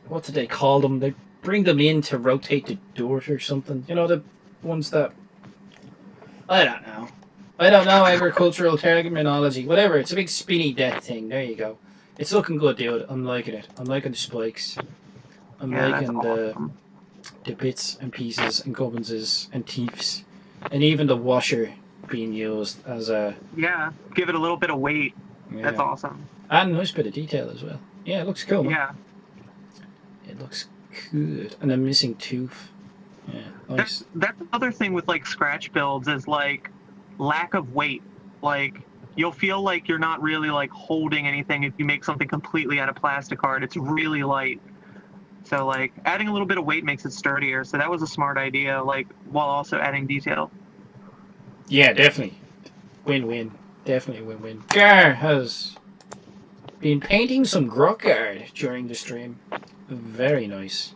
what did they call them? They bring them in to rotate the dirt or something. You know, the ones that I don't know agricultural terminology. Whatever. It's a big spinny death thing. There you go. It's looking good, dude. I'm liking it. I'm liking the spikes. I'm liking awesome. the bits and pieces and gubbinses and teeths, and even the washer being used as a give it a little bit of weight. Yeah. That's awesome. And a nice bit of detail as well. Yeah, it looks cool. Man. Yeah, it looks good. And a missing tooth. Yeah, nice. That's another thing with like scratch builds is like lack of weight. Like you'll feel like you're not really like holding anything if you make something completely out of plastic art. It's really light. So like adding a little bit of weight makes it sturdier. So that was a smart idea, like while also adding detail. Yeah, definitely. Win-win. Definitely win-win. Gar has been painting some grok art during the stream. Very nice.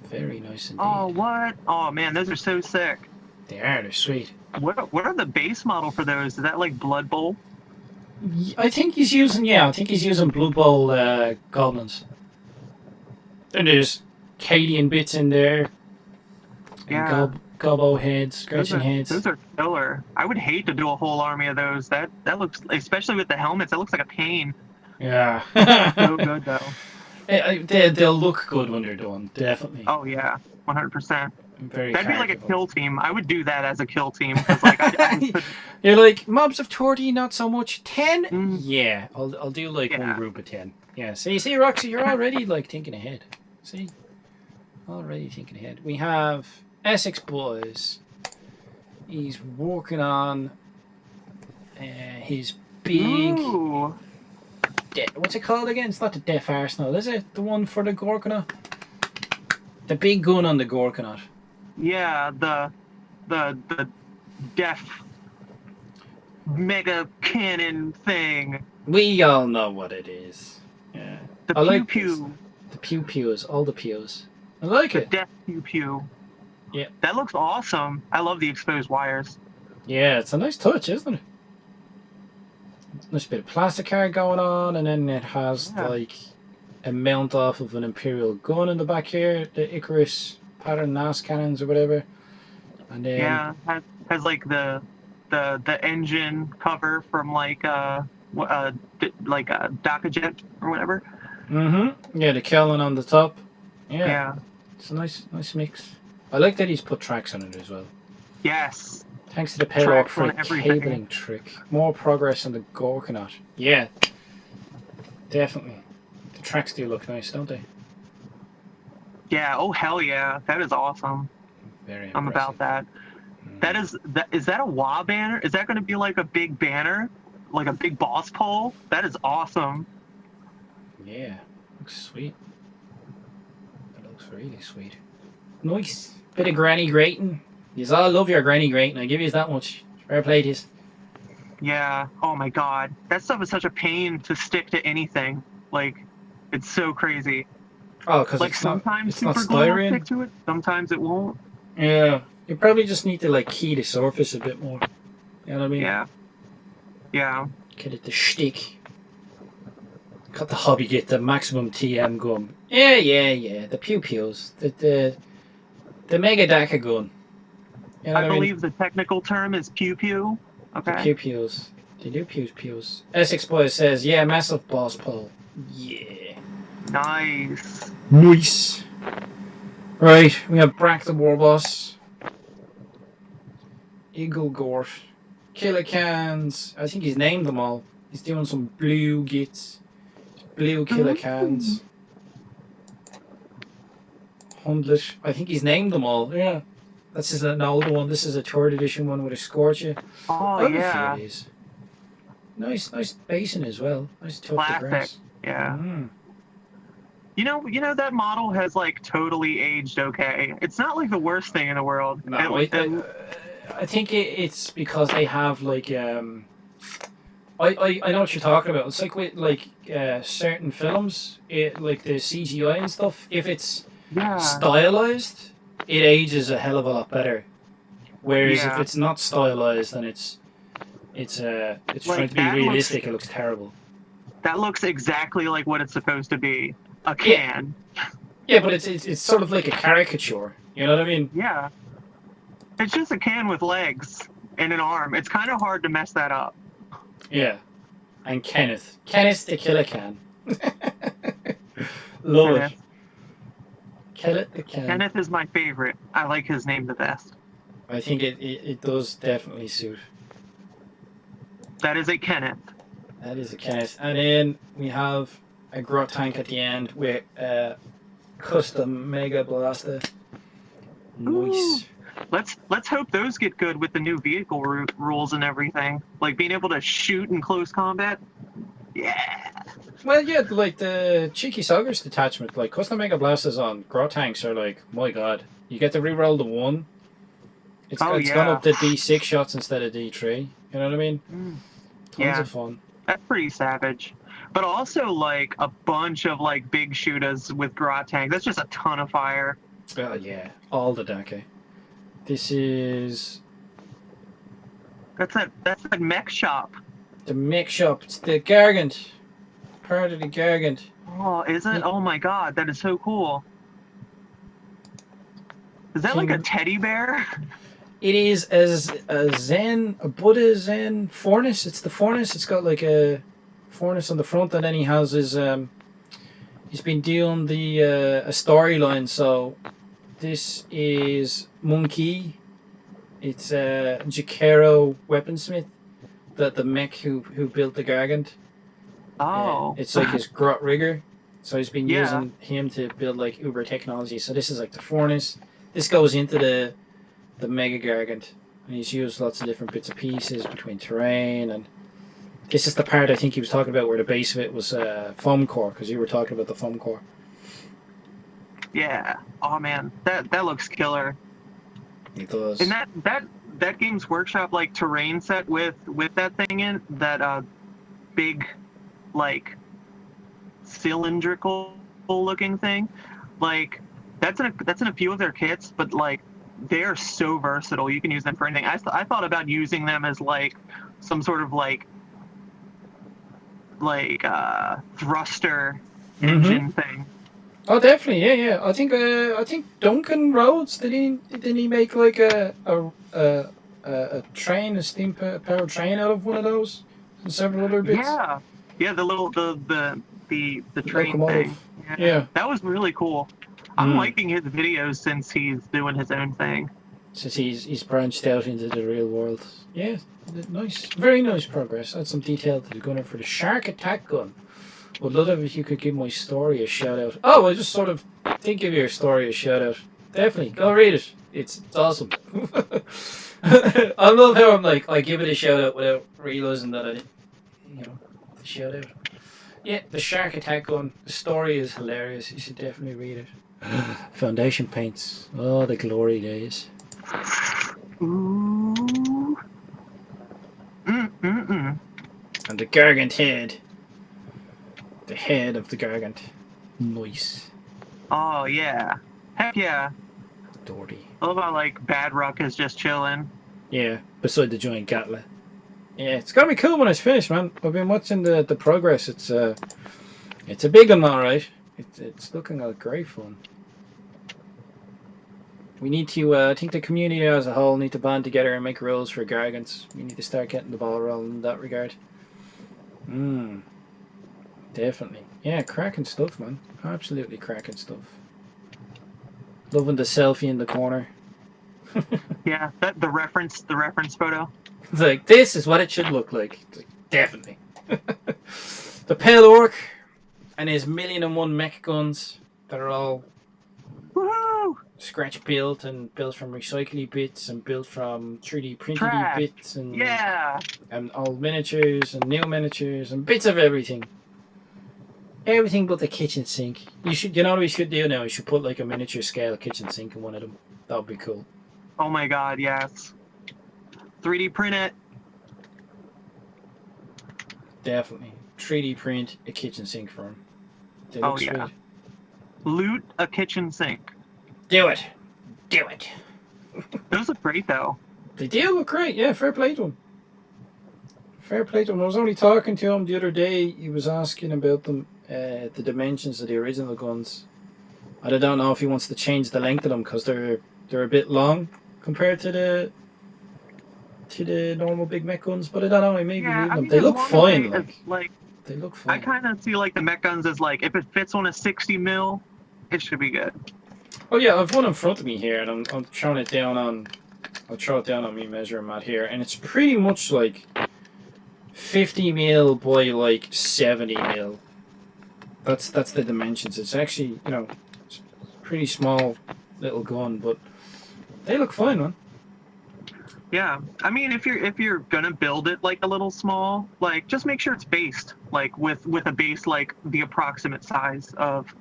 Very nice indeed. Oh, what? Oh man, those are so sick. They are. They're sweet. What are the base model for those? Is that like Blood Bowl? I think he's using Blood Bowl goblins. And there's Cadian bits in there. And gobbo heads, scratching heads. Those are killer. I would hate to do a whole army of those. That looks, especially with the helmets, that looks like a pain. Yeah. So good though. They'll look good when they're done, definitely. Oh yeah, 100%. Very That'd be like a cardable. kill team. I would do that as a kill team because like I could, You're like mobs of 30, not so much. 10? Mm. Yeah, I'll do like one Yeah. group of 10. Yeah. See, Roxy, you're already like thinking ahead. See, already thinking ahead. We have Essex Boys. He's working on his big. Ooh. What's it called again? It's not the Deaf Arsenal, is it? The one for the Gorkanaut? The big gun on the Gorkanaut. Yeah, the deaf mega cannon thing. We all know what it is. Yeah. The I pew like pew. The pews, all the pews. I like The it. deaf pew pew. Yeah. That looks awesome. I love the exposed wires. Yeah, it's a nice touch, isn't it? Nice bit of plastic card going on, and then it has like a mount off of an Imperial gun in the back here, the Icarus pattern NAS cannons or whatever. And then has like the engine cover from like Dakajet or whatever. Yeah, the Kelvin on the top. Yeah. It's a nice mix. I like that he's put tracks on it as well. Yes. Thanks to the Pedal for everything. cabling trick. More progress on the Gorkanaut. Yeah. Definitely. The tracks do look nice, don't they? Yeah, oh hell yeah. That is awesome. Very impressive. I'm about that. Is that a WA banner? Is that going to be like a big banner? Like a big boss pole? That is awesome. Yeah. Looks sweet. That looks really sweet. Nice. Bit of granny grating. You all love your granny grating. I give you that much. Fair play to you. Yeah. Oh my god. That stuff is such a pain to stick to anything. Like, it's so crazy. Oh, because like it's sometimes not super glue will styrene. stick to it. Sometimes it won't. Yeah. You probably just need to like key the surface a bit more. You know what I mean? Yeah. Yeah. Get it the shtick. Got the hobby, get the maximum TM gun. Yeah. The pew pews. The Mega Daka gun. You know I believe the technical term is pew pew. Okay. The pew pews. They do pews. Essex Boy says, yeah, massive boss pole. Yeah. Nice. Nice. Right, we have Brack the War Boss. Eagle Gort. Killer Cans. I think he's named them all. He's doing some blue gits. Blue Killer Cans. Hundlet. I think he's named them all. Yeah. This is an older one. This is a 3rd edition one with a Scorcher. Oh yeah. Nice basin as well. Nice tough Classic. grass. Yeah. You know that model has like totally aged okay. It's not like the worst thing in the world. No, I think it's because they have like I know what you're talking about. It's like with like certain films, like the CGI and stuff. If it's stylized, it ages a hell of a lot better. Whereas if it's not stylized, then it's trying to be realistic. It looks terrible. That looks exactly like what it's supposed to be. A can. Yeah, but it's sort of like a caricature. You know what I mean? Yeah. It's just a can with legs and an arm. It's kind of hard to mess that up. Yeah. And Kenneth the Killer Can. Love it. Kenneth the Can. Kenneth is my favorite. I like his name the best. I think it does definitely suit. That is a Kenneth. That is a Kenneth. And then we have a Grot tank at the end with custom Mega Blaster. Nice. Let's hope those get good with the new vehicle rules and everything. Like being able to shoot in close combat. Yeah. Well, yeah, like the Cheeky Soggers detachment, like custom Mega Blasters on Grot tanks are like, my god, you get to reroll the 1. It's gone up to D6 shots instead of D3. You know what I mean? Tons of fun. That's pretty savage. But also like a bunch of like big shooters with Grot tanks. That's just a ton of fire. Oh yeah, all the Dake. This is... That's that mech shop. The mech shop. It's the Gargant. Part of the Gargant. Oh, is it? Oh my god, that is so cool. Is that like a teddy bear? It is a Buddha Zen furnace. It's the furnace. It's got like a furnace on the front, and then he has his he's been doing the a storyline. So this is Monkey. It's Jakero weaponsmith, the mech who built the Gargant. Oh. It's like his grot rigger. So he's been Yeah. using him to build like Uber technology. So this is like the furnace. This goes into the Mega Gargant. And he's used lots of different bits and pieces between terrain, and this is the part I think he was talking about where the base of it was foam core, because you were talking about the foam core. Yeah. Oh man, that looks killer. It does. And that Games Workshop like terrain set with that thing in that big like cylindrical looking thing, like that's in a few of their kits, but like they're so versatile. You can use them for anything. I thought about using them as like some sort of like thruster engine thing. Oh, definitely, yeah. I think Duncan Rhodes didn't he make like a train, a steam powered train out of one of those, and several other bits. Yeah, the little the train locomotive thing. Yeah, that was really cool. I'm liking his videos since he's doing his own thing. Since he's branched out into the real world. Yeah, nice, very nice progress. Add some detail to the gunner for the shark attack gun. Would love it if you could give my story a shout out. Oh, I just sort of did give your story a shout out. Definitely, go read it. It's awesome. I love how I'm like, I give it a shout out without realizing that I didn't, the shout out. Yeah, the shark attack gun. The story is hilarious. You should definitely read it. Foundation paints. Oh, the glory days. Ooh. And the Gargant head. The head of the Gargant. Nice. Oh, yeah. Heck yeah. Dirty. I love how, like, Badrock is just chilling. Yeah, beside the giant Gatla. Yeah, it's gonna be cool when it's finished, man. I've been watching the progress. It's a big one, alright. It's looking like great fun. We need to, I think the community as a whole need to band together and make rules for Gargants. We need to start getting the ball rolling in that regard. Definitely. Yeah, cracking stuff, man. Absolutely cracking stuff. Loving the selfie in the corner. Yeah, the reference photo. It's like, this is what it should look like. It's like, definitely. The Pale Orc and his 1,000,001 mech guns that are all scratch built and built from recycling bits and built from 3D printed bits and old miniatures and new miniatures and bits of everything. Everything but the kitchen sink. You know what we should do now? We should put like a miniature scale kitchen sink in one of them. That would be cool. Oh my god, yes. 3D print it. Definitely. 3D print a kitchen sink for him. They look sweet. Loot a kitchen sink. Do it. Do it. Those look great though. They do look great. Yeah, fair play to him. Fair play to him. I was only talking to him the other day. He was asking about them, the dimensions of the original guns. I don't know if he wants to change the length of them because they're a bit long compared to the normal big mech guns. But I don't know. He may be moving them. They look fine. They look fine. I kind of see like the mech guns as like if it fits on a 60 mil, it should be good. Oh yeah, I've one in front of me here, and I'm throwing it down on. I'll throw it down on me measuring mat here, and it's pretty much like 50 mil by like 70 mil. That's the dimensions. It's actually, it's a pretty small little gun, but they look fine, man. Yeah, I mean, if you're gonna build it like a little small, like just make sure it's based like with a base like the approximate size of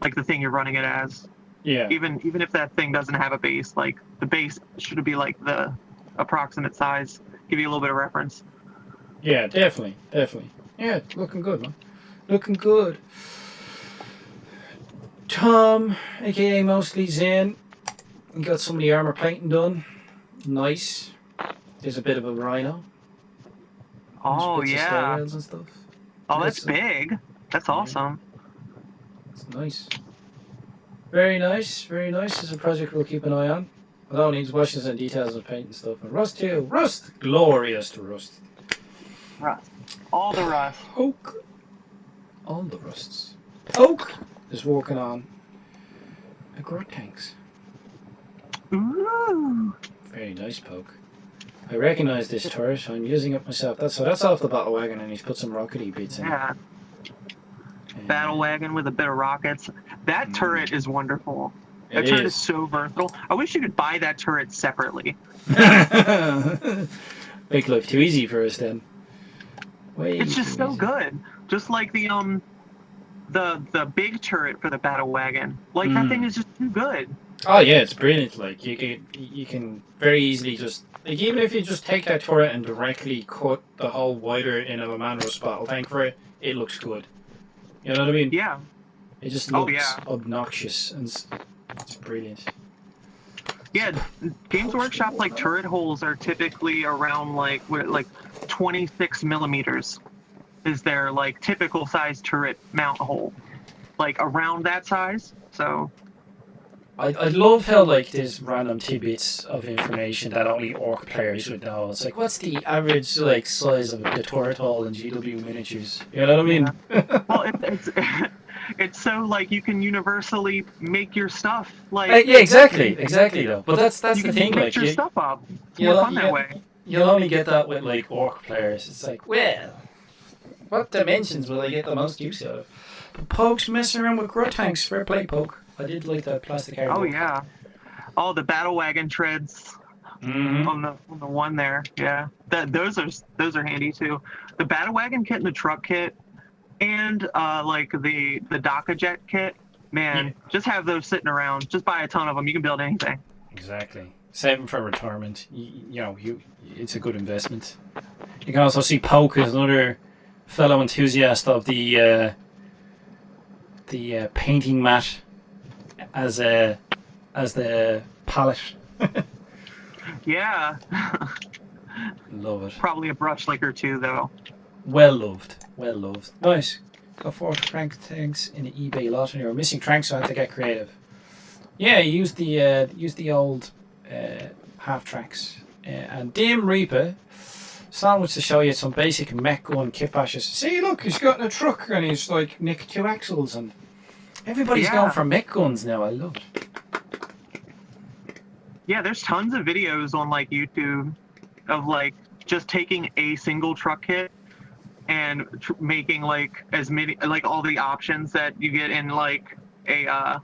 like the thing you're running it as. Yeah. Even if that thing doesn't have a base, like the base should be like the approximate size. Give you a little bit of reference. Yeah, definitely. Yeah, looking good, man. Looking good. Tom, aka Mostly Zen, got some of the armor painting done. Nice. There's a bit of a rhino. Oh yeah. And stuff. Oh, that's big. That's awesome. It's nice. Very nice, very nice. It's a project we'll keep an eye on. Although it needs washes and details and paint and stuff. And rust too. Rust! Glorious to rust. Rust. All the rust. Poke. All the rusts. Poke is working on a growth tanks. Ooh. Very nice, Poke. I recognise this turret. I'm using it myself. That's off the battle wagon, and he's put some rockety bits in. Yeah. Battle wagon with a bit of rockets. That turret is wonderful. That turret is so versatile. I wish you could buy that turret separately. Make life too easy for us then. It's just so good. Just like the big turret for the battle wagon. Like that thing is just too good. Oh yeah, it's brilliant. Like you can very easily just like even if you just take that turret and directly cut the whole wider in of a Manrus battle tank for it, it looks good. You know what I mean? Yeah. It just looks obnoxious and it's brilliant. Yeah, Games Workshop like turret holes are typically around like 26 millimeters is their like typical size turret mount hole, like around that size. So I love how like there's random tidbits of information that only Orc players would know. It's like what's the average like size of the turret hole in GW miniatures? You know what I mean? Yeah. Well, it's so like you can universally make your stuff like yeah, exactly though. But that's the thing. Make like your stuff up. It's more fun that way. You'll only get that with like Orc players. It's like, well, what dimensions will I get the most use out of? But Poke's messing around with growth tanks. Fair play, Poke. I did like that plastic art. Oh yeah. Oh, the battle wagon treads on the one there. Yeah. Those are handy too. The battle wagon kit and the truck kit and like the DACA jet kit. Man, just have those sitting around. Just buy a ton of them. You can build anything. Exactly. Save them for retirement. It's a good investment. You can also see Poke as another fellow enthusiast of the painting mat as the palette. Yeah. Love it. Probably a brush lick or two though. Well loved. Nice. Got 4 Trank tanks in the eBay lot, and you were missing Tranks, so I had to get creative. Yeah, use the old half tracks and Dim Reaper. Sandwich to show you some basic mech gun kit bashes. See, look, he's got in a truck and he's like nicked 2 axles, and everybody's going for mech guns now. I love it. Yeah, there's tons of videos on like YouTube of like just taking a single truck kit and making like as many like all the options that you get in like a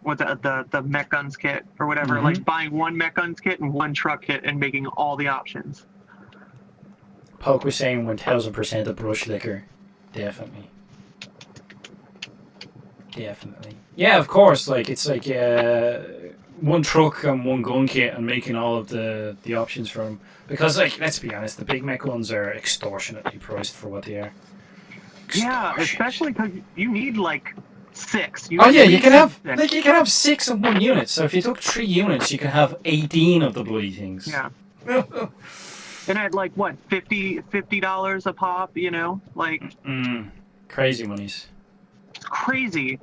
what the mech guns kit or whatever. Like buying one mech guns kit and one truck kit and making all the options. Poke was saying 1000% of brush liquor. Definitely. Yeah, of course. Like it's like one truck and one gun kit and making all of the options for them. Because like let's be honest, the big mech guns are extortionately priced for what they are. Yeah, especially because you need like 6. You can have 6 in one unit. So if you took 3 units, you can have 18 of the bloody things. Yeah. And at like what $50 a pop, you know, like crazy monies. It's crazy.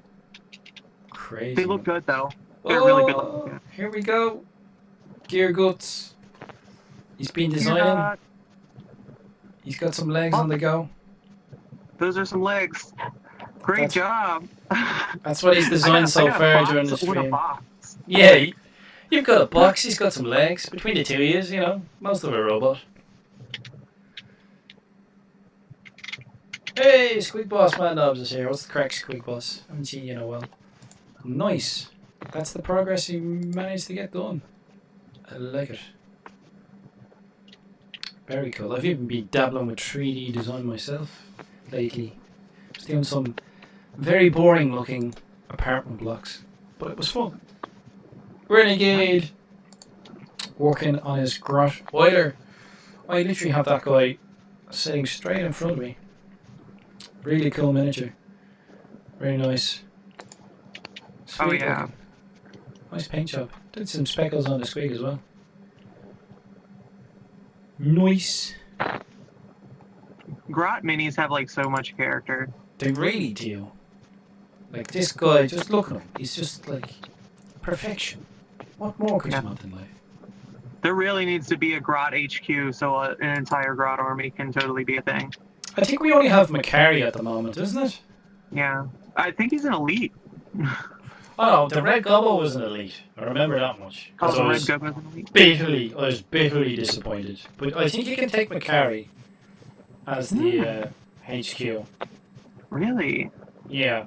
They look good though. They're really good. Here we go. Gear Guts. He's been designing. He's got some legs on the go. Those are some legs. Great job. That's what he's designed so far during the stream. Yeah, you've got a box. He's got some legs. Between the 2 years, you know, most of a robot. Hey, Squeak Boss Man Knobs is here. What's the crack, Squeak Boss? I haven't seen you in a while. Nice. That's the progress he managed to get done. I like it. Very cool. I've even been dabbling with 3D design myself lately. Just doing some very boring looking apartment blocks, but it was fun. Renegade working on his grot boiler. I literally have that guy sitting straight in front of me. Really cool miniature. Very nice. Sweet looking. Nice paint job. Did some speckles on the squig as well. Nice. Grot minis have like so much character. They really do. Like this guy, just look at him. He's just like perfection. What more could you want in life? There really needs to be a Grot HQ so an entire Grot army can totally be a thing. I think we only have Macari at the moment, isn't it? Yeah. I think he's an elite. Oh no, the Red Gobbo was an elite. I remember that much. Oh, I Red was Gobbo's an elite. I was bitterly disappointed. But I think you can take Macari as the HQ. Really? Yeah.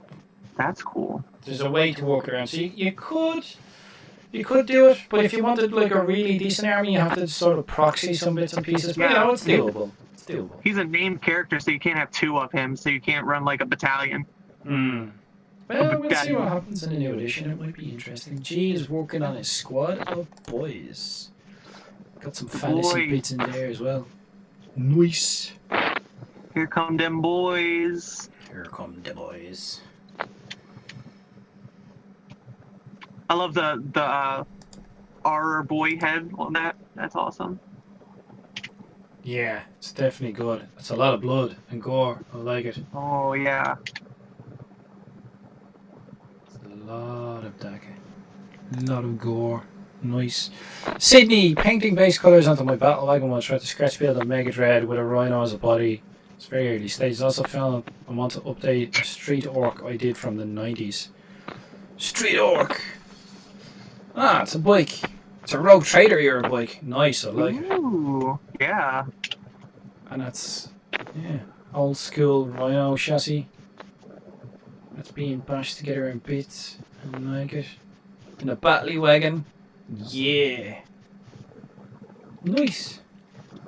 That's cool. There's a way to work around. So you could do it, but if you wanted like a really decent army, you have to sort of proxy some bits and pieces. But you know, it's doable. It's doable. He's a named character, so you can't have two of him, so you can't run like a battalion. Hmm. Well, we'll see what happens in the new edition. It might be interesting. G is working on his squad of boys. Got some fantasy bits in there as well. Nice. Here come them boys. Here come the boys. I love the R boy head on that. That's awesome. Yeah, it's definitely good. It's a lot of blood and gore. I like it. Oh yeah. A lot of dagger. A lot of gore. Nice. Sydney, painting base colours onto my battle wagon while trying to scratch build a Mega Dread with a Rhino as a body. It's very early stage. Also found I want to update a Street Orc I did from the 90s. Street Orc! Ah, it's a bike. It's a Rogue Trader Era bike. Nice, I like it. Ooh, yeah. And that's, yeah, old school Rhino chassis. That's being bashed together in bits. I like it. In a Batley wagon. Yeah. Nice.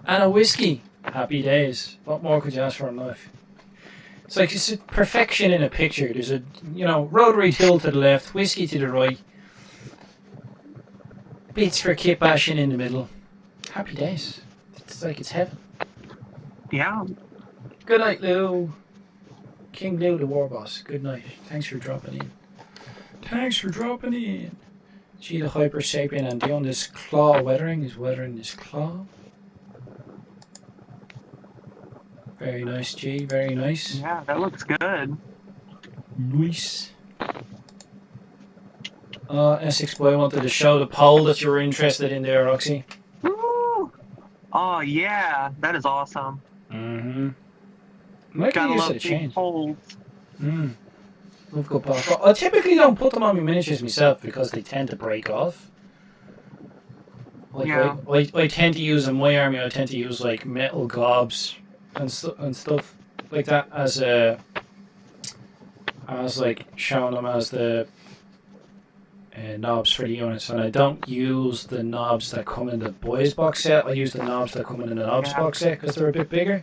And a whiskey. Happy days. What more could you ask for in life? It's like it's perfection in a picture. There's a, rotary hill to the left, whiskey to the right. Bits for kit bashing in the middle. Happy days. It's like it's heaven. Yeah. Good night, Lou. King Lou, the war boss. Good night. Thanks for dropping in. Thanks for dropping in. G the Hyper Sapien and doing this claw weathering. He's weathering this claw. Very nice, G. Very nice. Yeah, that looks good. Nice. Essex Boy wanted to show the poll that you were interested in there, Roxy. Woo! Oh yeah, that is awesome. Mm-hmm. Might Gotta use love it to change. polls. Love good polls. I typically don't put them on my miniatures myself because they tend to break off. Like Yeah. I tend to use in my army. I tend to use like metal gobs and stuff like that as like showing them as the knobs for the units, and I don't use the knobs that come in the boys box set. I use the knobs that come in the knobs box set because they're a bit bigger.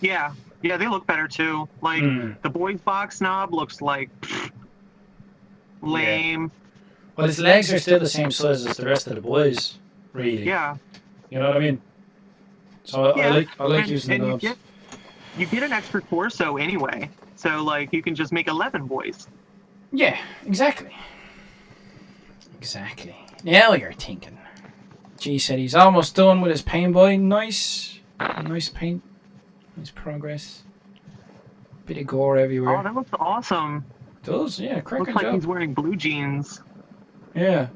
Yeah, yeah, they look better too. Like the boys box knob looks like lame. Yeah. Well, his legs are still the same size as the rest of the boys, really. Yeah. You know what I mean? So Yeah. I like using the knobs. You get an extra torso anyway, so like you can just make 11 boys. Yeah, exactly. Exactly. Now you're thinking. G said he's almost done with his paint boy. Nice. Nice paint. Nice progress. Bit of gore everywhere. Oh, that looks awesome. It does, yeah. Cracking Looks like job. he's wearing blue jeans. Yeah.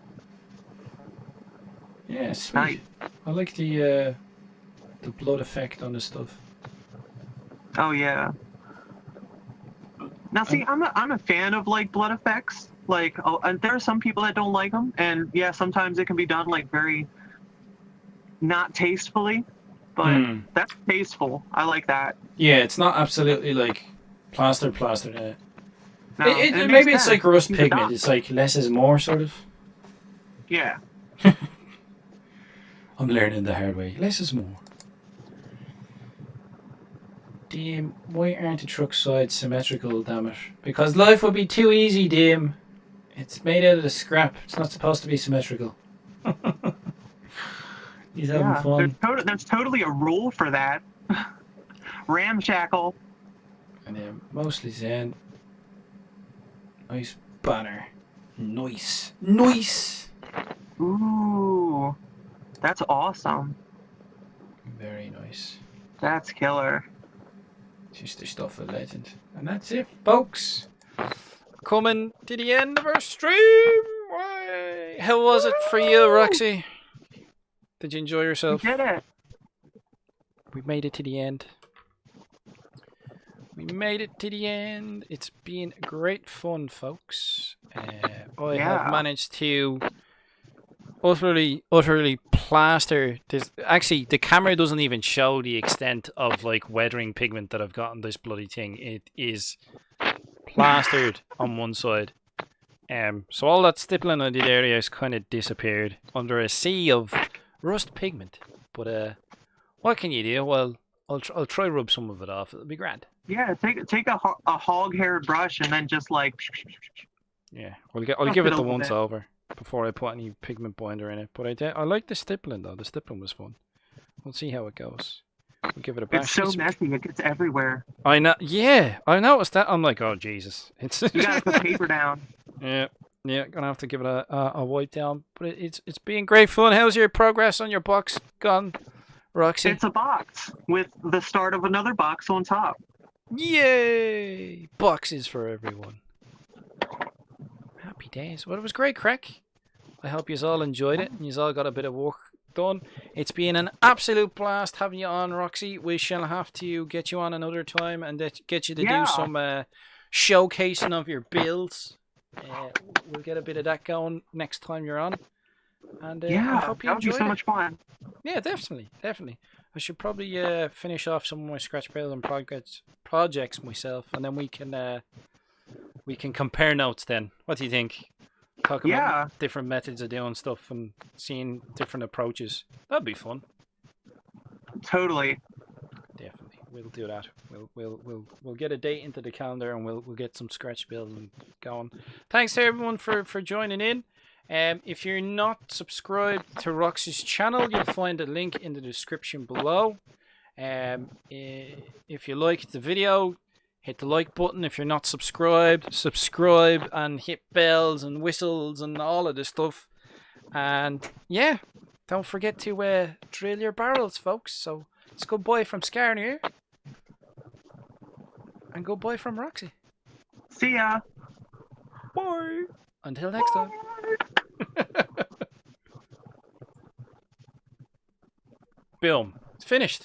Yeah, sweet. Nice. I like the blood effect on the stuff. Oh yeah. Now see, I'm a fan of like blood effects. Like, and there are some people that don't like them, and yeah, sometimes it can be done like very not tastefully, but that's tasteful. I like that. Yeah, it's not absolutely like plastered. No, Maybe it's like rust pigment. It's like less is more, sort of. Yeah. I'm learning the hard way. Less is more. Damn, why aren't the truck sides symmetrical, damn it? Because life would be too easy, damn. It's made out of the scrap. It's not supposed to be symmetrical. He's having fun. There's totally a rule for that. Ramshackle. And then mostly Zen. Nice banner. Nice. Nice! Ooh. That's awesome. Very nice. That's killer. Just the stuff of legend. And that's it, folks. coming to the end of our stream. Way. How was it for you, Roxy? Did you enjoy yourself? We did it. We made it to the end. We made it to the end. It's been great fun, folks. I have managed to utterly plaster this. Actually, the camera doesn't even show the extent of like weathering pigment that I've got on this bloody thing. It is plastered on one side. So all that stippling I did earlier has kind of disappeared under a sea of rust pigment. But what can you do? Well, I'll try rub some of it off. It'll be grand. Yeah, take a hog hair brush and then just like. Yeah, I'll give it the once over before I put any pigment binder in it. But I like the stippling though. The stippling was fun. We'll see how it goes. We'll give it a bash. It's so messy. It gets everywhere. I know. Yeah, I noticed that. I'm like, oh Jesus! It's you gotta put paper down. Yeah, gonna have to give it a wipe down. But it's being great fun. How's your progress on your box gone, Roxy? It's a box with the start of another box on top. Yay! Boxes for everyone. Happy days. Well, it was great crack. I hope you all enjoyed it and you all got a bit of work done. It's been an absolute blast having you on, Roxy. We shall have to get you on another time and get you to do some showcasing of your builds. We'll get a bit of that going next time you're on. And I hope you enjoyed it. That would be so much fun. Yeah, definitely. I should probably finish off some of my scratch building projects myself, and then we can compare notes. Then, what do you think? Talk about different methods of doing stuff and seeing different approaches. That'd be fun. Totally. Definitely, we'll do that. We'll get a date into the calendar, and we'll get some scratch building going. Thanks to everyone for joining in. If you're not subscribed to Roxy's channel, you'll find a link in the description below. If you liked the video, hit the like button. If you're not subscribed, subscribe and hit bells and whistles and all of this stuff. And yeah, don't forget to drill your barrels, folks. So it's goodbye from Skarnir. And goodbye from Roxy. See ya. Bye. Until next time. Boom. It's finished.